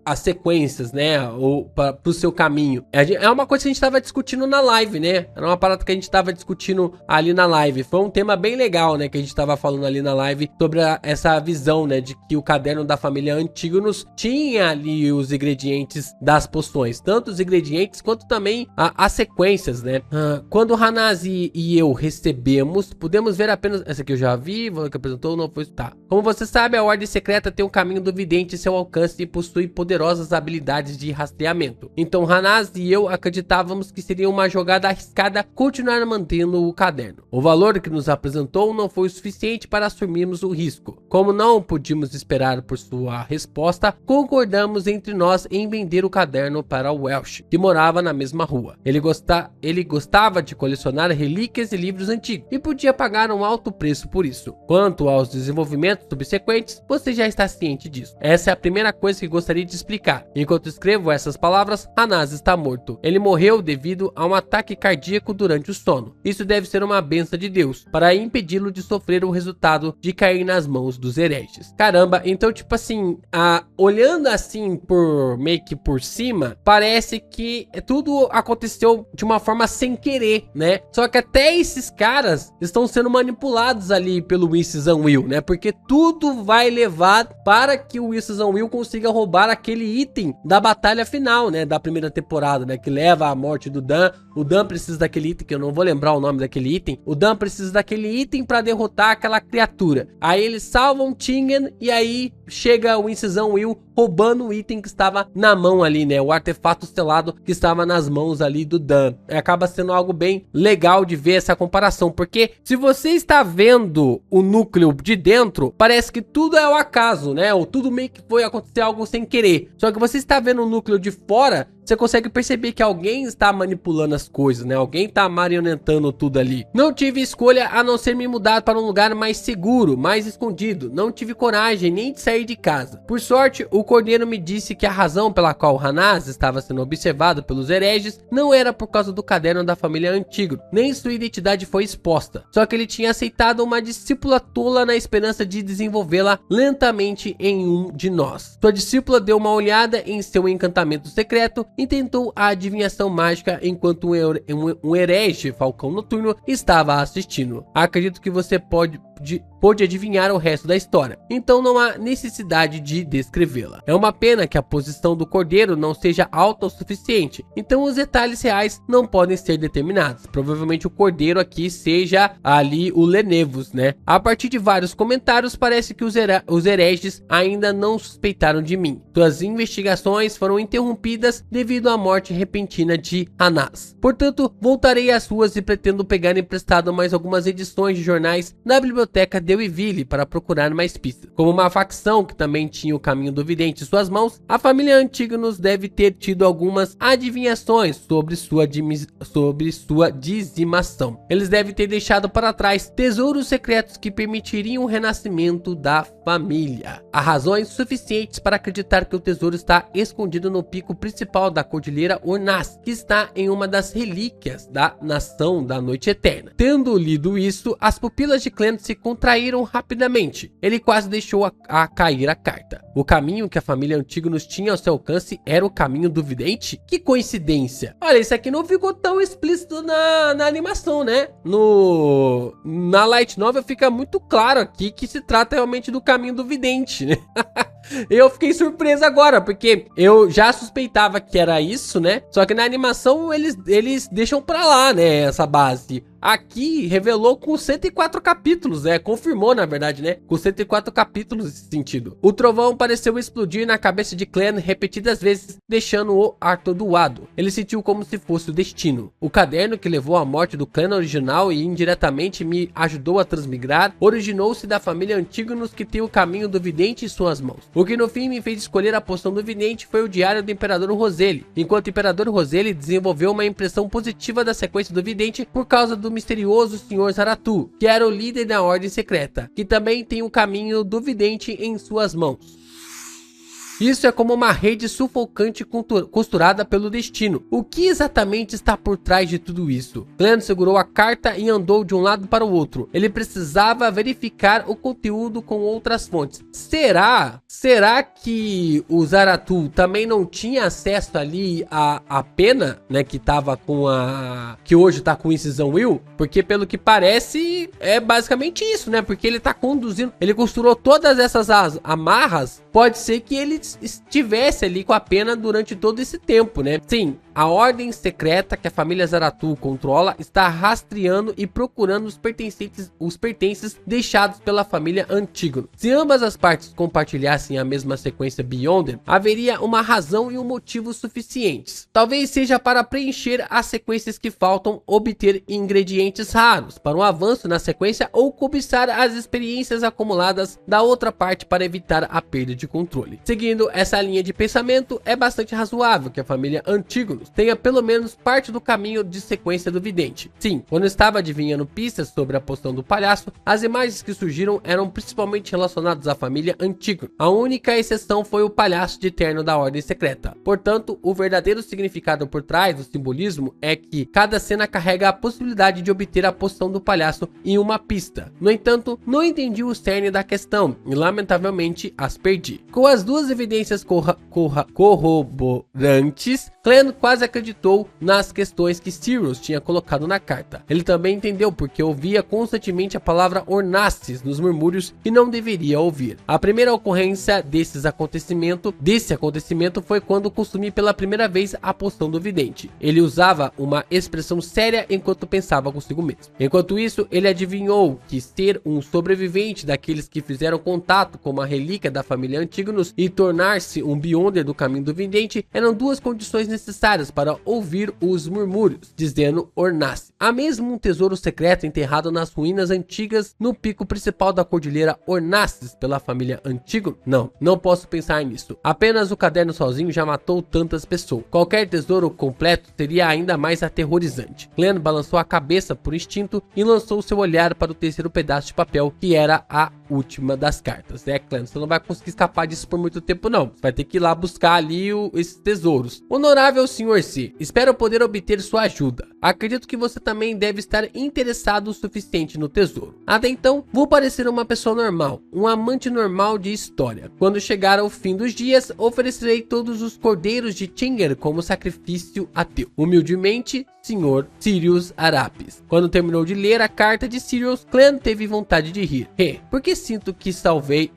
as sequências, né? Ou para o seu caminho. É uma coisa que a gente estava discutindo na live, né? Era uma parada que a gente estava discutindo ali na live. Foi um tema bem legal, né? Que a gente estava falando ali na live sobre essa visão, né? De que o caderno da família Antígonos tinha ali os ingredientes das poções. Tanto os ingredientes quanto também as sequências, né? Quando Hanaz e eu recebemos, podemos ver apenas... Essa aqui eu já vi, que apresentou, não foi... Tá. Como você sabe, a Ordem Secreta tem um caminho do vidente em seu alcance e possui poderosas habilidades de rastreamento. Então Hanaz e eu acreditávamos que seria uma jogada arriscada continuar mantendo o caderno. O valor que nos apresentou não foi o suficiente para assumirmos o risco. Como não podíamos esperar por sua resposta, concordamos entre nós em vender o caderno para o Welsh, que morava na mesma rua. Ele gostava de colecionar relíquias e livros antigos e podia pagar um alto preço por isso. Quanto aos desenvolvimentos subsequentes, você já está ciente disso. Essa é a primeira coisa que gostaria de explicar. Enquanto escrevo essas palavras, Hanaz está morto. Ele morreu devido a um ataque cardíaco durante o sono. Isso deve ser uma bênção de Deus, para impedi-lo de sofrer o resultado de cair nas mãos dos hereges. Caramba, então tipo assim, olhando assim meio que por cima, parece que tudo aconteceu de uma forma sem querer, né? Só que até esses caras estão sendo manipulados ali pelo Mrs. Unwill, né? Porque tudo vai levar para que o Winston Will consiga roubar aquele item da batalha final, né, da primeira temporada, né, que leva à morte do Dan. O Dan precisa daquele item, que eu não vou lembrar o nome daquele item. O Dan precisa daquele item para derrotar aquela criatura. Aí eles salvam Tingen e aí chega o Winston Will roubando o item que estava na mão ali, né, o artefato selado que estava nas mãos ali do Dan. Acaba sendo algo bem legal de ver essa comparação, porque se você está vendo o núcleo de dentro, parece que tudo é o acaso, né, ou tudo meio que foi acontecer algo sem querer. Só que você está vendo o núcleo de fora, você consegue perceber que alguém está manipulando as coisas, né? Alguém está marionetando tudo ali. Não tive escolha a não ser me mudar para um lugar mais seguro, mais escondido. Não tive coragem nem de sair de casa. Por sorte, o cordeiro me disse que a razão pela qual Hanaz estava sendo observado pelos hereges não era por causa do caderno da família Antígono, nem sua identidade foi exposta. Só que ele tinha aceitado uma discípula tola na esperança de desenvolvê-la lentamente em um de nós. Sua discípula deu uma olhada em seu encantamento secreto e tentou a adivinhação mágica enquanto um herege falcão noturno estava assistindo. Acredito que você pôde adivinhar o resto da história, então não há necessidade de descrevê-la. É uma pena que a posição do cordeiro não seja alta o suficiente, então os detalhes reais não podem ser determinados. Provavelmente o cordeiro aqui seja ali o Lenevus, né? A partir de vários comentários, parece que os hereges ainda não suspeitaram de mim. Suas investigações foram interrompidas devido à morte repentina de Hanaz. Portanto, voltarei às ruas e pretendo pegar emprestado mais algumas edições de jornais da biblioteca de Deweyville para procurar mais pistas. Como uma facção que também tinha o caminho do vidente em suas mãos, a família Antígonos deve ter tido algumas adivinhações sobre sua dizimação. Eles devem ter deixado para trás tesouros secretos que permitiriam o renascimento da família. Há razões suficientes para acreditar que o tesouro está escondido no pico principal da Cordilheira Ornaz, que está em uma das relíquias da Nação da Noite Eterna. Tendo lido isso, as pupilas de Clem se contraíram rapidamente. Ele quase deixou a cair a carta. O caminho que a família Antígonos tinha ao seu alcance era o caminho do vidente? Que coincidência! Olha, isso aqui não ficou tão explícito na animação, né? Na light novel fica muito claro aqui que se trata realmente do caminho do vidente, né? Eu fiquei surpreso agora, porque eu já suspeitava que era isso, né? Só que na animação eles deixam pra lá, né, essa base. Aqui revelou com 104 capítulos, né? Confirmou, na verdade, né? Com 104 capítulos nesse sentido. O trovão pareceu explodir na cabeça de Clem repetidas vezes, deixando-o atordoado. Ele sentiu como se fosse o destino. O caderno que levou à morte do Clem original e indiretamente me ajudou a transmigrar, originou-se da família Antígonos, que tem o caminho do vidente em suas mãos. O que no fim me fez escolher a poção do vidente foi o diário do Imperador Roseli. Enquanto o Imperador Roseli desenvolveu uma impressão positiva da sequência do vidente por causa do misterioso Sr. Zaratu, que era o líder da Ordem Secreta, que também tem o caminho do vidente em suas mãos. Isso é como uma rede sufocante costurada pelo destino. O que exatamente está por trás de tudo isso? Clem segurou a carta e andou de um lado para o outro. Ele precisava verificar o conteúdo com outras fontes. Será que o Zaratu também não tinha acesso ali à pena, né, que tava com que hoje tá com o Winston Will? Porque pelo que parece é basicamente isso, né? Porque ele tá conduzindo, ele costurou todas essas amarras. Pode ser que ele estivesse ali com a pena durante todo esse tempo, né? Sim, a ordem secreta que a família Zaratu controla está rastreando e procurando os pertences deixados pela família Antígono. Se ambas as partes compartilhassem a mesma sequência Beyonder, haveria uma razão e um motivo suficientes. Talvez seja para preencher as sequências que faltam, obter ingredientes raros para um avanço na sequência ou cobiçar as experiências acumuladas da outra parte para evitar a perda de controle. Seguindo essa linha de pensamento, é bastante razoável que a família Antígonos tenha pelo menos parte do caminho de sequência do vidente. Sim, quando estava adivinhando pistas sobre a poção do palhaço, as imagens que surgiram eram principalmente relacionadas à família Antígono. A única exceção foi o palhaço de terno da Ordem Secreta. Portanto, o verdadeiro significado por trás do simbolismo é que cada cena carrega a possibilidade de obter a poção do palhaço em uma pista. No entanto, não entendi o cerne da questão e lamentavelmente as perdi. Com as duas evidências evidências corroborantes, Clan quase acreditou nas questões que Sirius tinha colocado na carta. Ele também entendeu porque ouvia constantemente a palavra Ornastes nos murmúrios que não deveria ouvir. A primeira ocorrência desse acontecimento foi quando consumi pela primeira vez a poção do vidente. Ele usava uma expressão séria enquanto pensava consigo mesmo. Enquanto isso, ele adivinhou que ser um sobrevivente daqueles que fizeram contato com uma relíquia da família Antígonos e tornar-se um Beyonder do caminho do vidente eram duas condições necessárias para ouvir os murmúrios, dizendo Ornaste. Há mesmo um tesouro secreto enterrado nas ruínas antigas no pico principal da cordilheira Ornastes pela família Antígono? Não posso pensar nisso. Apenas o caderno sozinho já matou tantas pessoas. Qualquer tesouro completo seria ainda mais aterrorizante. Clan balançou a cabeça por instinto e lançou seu olhar para o terceiro pedaço de papel, que era a última das cartas. Clan, você não vai conseguir escapar disso por muito tempo não. Você vai ter que ir lá buscar ali esses tesouros. Honorável Sr. C, espero poder obter sua ajuda. Acredito que você também deve estar interessado o suficiente no tesouro. Até então, vou parecer uma pessoa normal, um amante normal de história. Quando chegar ao fim dos dias, oferecerei todos os cordeiros de Tinger como sacrifício a teu. Humildemente, Sr. Sirius Arapis. Quando terminou de ler a carta de Sirius, Clan teve vontade de rir. Porque sinto que salvei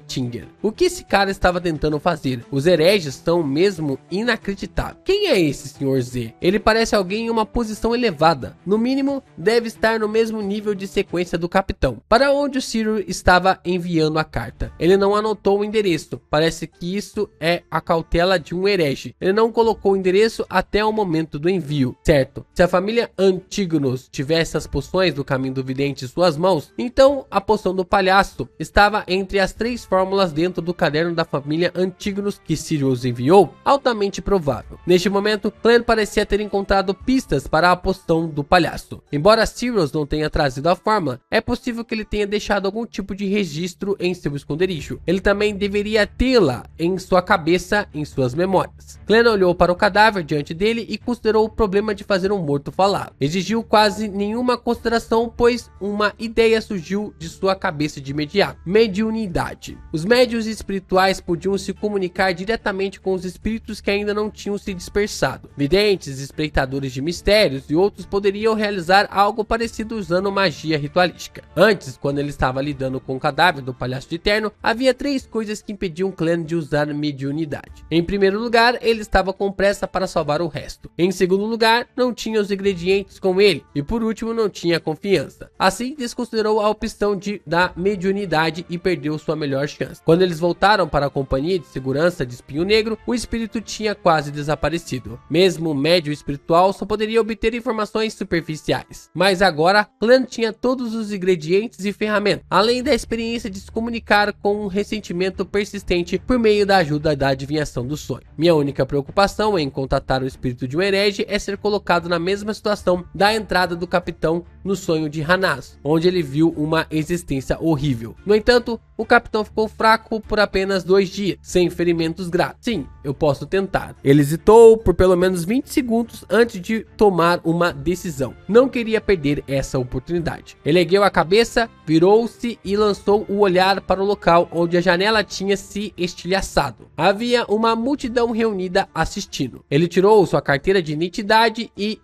Tinger. O que esse cara estava tentando fazer? Os hereges são mesmo inacreditáveis. Quem é esse Sr. Z? Ele parece alguém em uma posição elevada. No mínimo, deve estar no mesmo nível de sequência do capitão. Para onde o Sirius estava enviando a carta? Ele não anotou o endereço. Parece que isso é a cautela de um herege. Ele não colocou o endereço até o momento do envio. Certo. Se a família Antígonos tivesse as poções do caminho do vidente em suas mãos, então a poção do palhaço estava entre as 3 fórmulas dentro do caderno da família Antígonos que Sirius enviou, altamente provável. Neste momento, Clan parecia ter encontrado pistas para a poção do palhaço. Embora Sirius não tenha trazido a fórmula, é possível que ele tenha deixado algum tipo de registro em seu esconderijo. Ele também deveria tê-la em sua cabeça, em suas memórias. Clan olhou para o cadáver diante dele e considerou o problema de fazer um morto falar. Exigiu quase nenhuma consideração, pois uma ideia surgiu de sua cabeça de imediato: mediunidade. Os médiuns espirituais podiam se comunicar diretamente com os espíritos que ainda não tinham se dispersado. Videntes, espreitadores de mistérios e outros poderiam realizar algo parecido usando magia ritualística. Antes, quando ele estava lidando com o cadáver do palhaço de terno, havia 3 coisas que impediam Clan de usar mediunidade. Em primeiro lugar, ele estava com pressa para salvar o resto. Em segundo lugar, não tinha os ingredientes com ele. E por último, não tinha confiança. Assim, desconsiderou a opção da mediunidade e perdeu sua melhor chance. Quando eles voltaram para a companhia de segurança de Espinho Negro, o espírito tinha quase desaparecido. Mesmo o médium espiritual só poderia obter informações superficiais. Mas agora, Clan tinha todos os ingredientes e ferramentas, além da experiência de se comunicar com um ressentimento persistente por meio da ajuda da adivinhação do sonho. Minha única preocupação em contatar o espírito de um herege é ser colocado na mesma situação da entrada do capitão no sonho de Hanaz, onde ele viu uma existência horrível. No entanto, o capitão ficou fraco por apenas 2 dias, sem ferimentos graves. Sim, eu posso tentar. Ele hesitou por pelo menos 20 segundos antes de tomar uma decisão. Não queria perder essa oportunidade. Ele ergueu a cabeça, virou-se e lançou o olhar para o local onde a janela tinha se estilhaçado. Havia uma multidão reunida assistindo. Ele tirou sua carteira de identidade e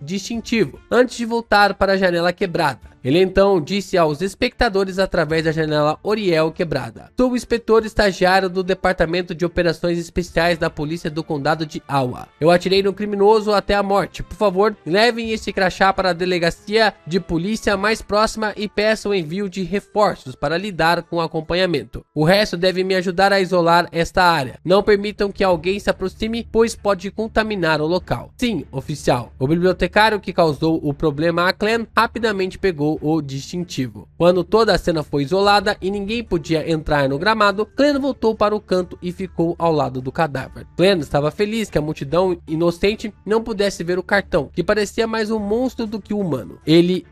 distintivo antes de voltar para a janela quebrada. Ele então disse aos espectadores através da janela Oriel quebrada: sou o inspetor estagiário do Departamento de Operações Especiais da Polícia do Condado de Awa. Eu atirei no criminoso até a morte. Por favor, levem esse crachá para a delegacia de polícia mais próxima e peçam o envio de reforços para lidar com o acompanhamento. O resto deve me ajudar a isolar esta área. Não permitam que alguém se aproxime, pois pode contaminar o local. Sim, oficial. O bibliotecário que causou o problema a Clan rapidamente pegou o distintivo. Quando toda a cena foi isolada e ninguém podia entrar no gramado, Clan voltou para o canto e ficou ao lado do cadáver. Clan estava feliz que a multidão inocente não pudesse ver o cartão, que parecia mais um monstro do que humano. Ele...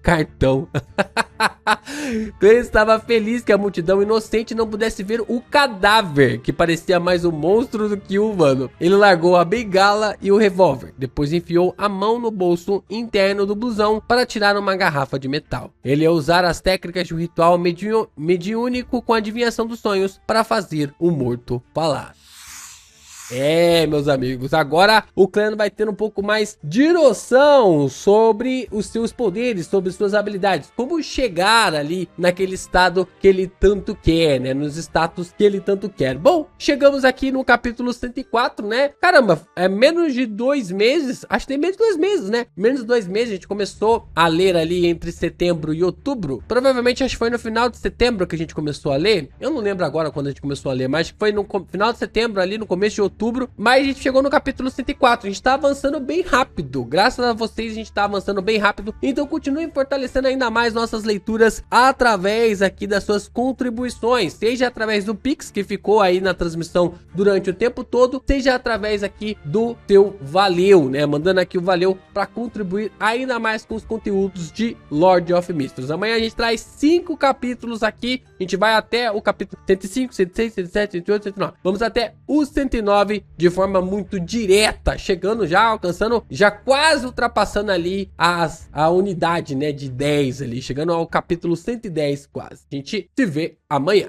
cartão... Ele estava feliz que a multidão inocente não pudesse ver o cadáver, que parecia mais um monstro do que um humano. Ele largou a bengala e o revólver, depois enfiou a mão no bolso interno do blusão para tirar uma garrafa de metal. Ele ia usar as técnicas de um ritual mediúnico com adivinhação dos sonhos para fazer o morto falar. Meus amigos, agora o clã vai ter um pouco mais de noção sobre os seus poderes, sobre suas habilidades, como chegar ali naquele estado que ele tanto quer, né, nos status que ele tanto quer. Bom, chegamos aqui no capítulo 104, né, caramba, é menos de 2 meses, acho que tem menos de 2 meses, né, menos de 2 meses, a gente começou a ler ali entre setembro e outubro, provavelmente acho que foi no final de setembro que a gente começou a ler, eu não lembro agora quando a gente começou a ler, mas foi no final de setembro ali, no começo de outubro, mas a gente chegou no capítulo 104, a gente tá avançando bem rápido, graças a vocês a gente tá avançando bem rápido, então continuem fortalecendo ainda mais nossas leituras através aqui das suas contribuições, seja através do Pix, que ficou aí na transmissão durante o tempo todo, seja através aqui do teu valeu, né, mandando aqui o valeu para contribuir ainda mais com os conteúdos de Lord of Mysteries. Amanhã a gente traz 5 capítulos aqui, a gente vai até o capítulo 105, 106, 107, 108, 109, vamos até o 109 de forma muito direta, chegando já, alcançando, já quase ultrapassando ali a unidade, né, de 10 ali, chegando ao capítulo 110 quase. A gente se vê amanhã.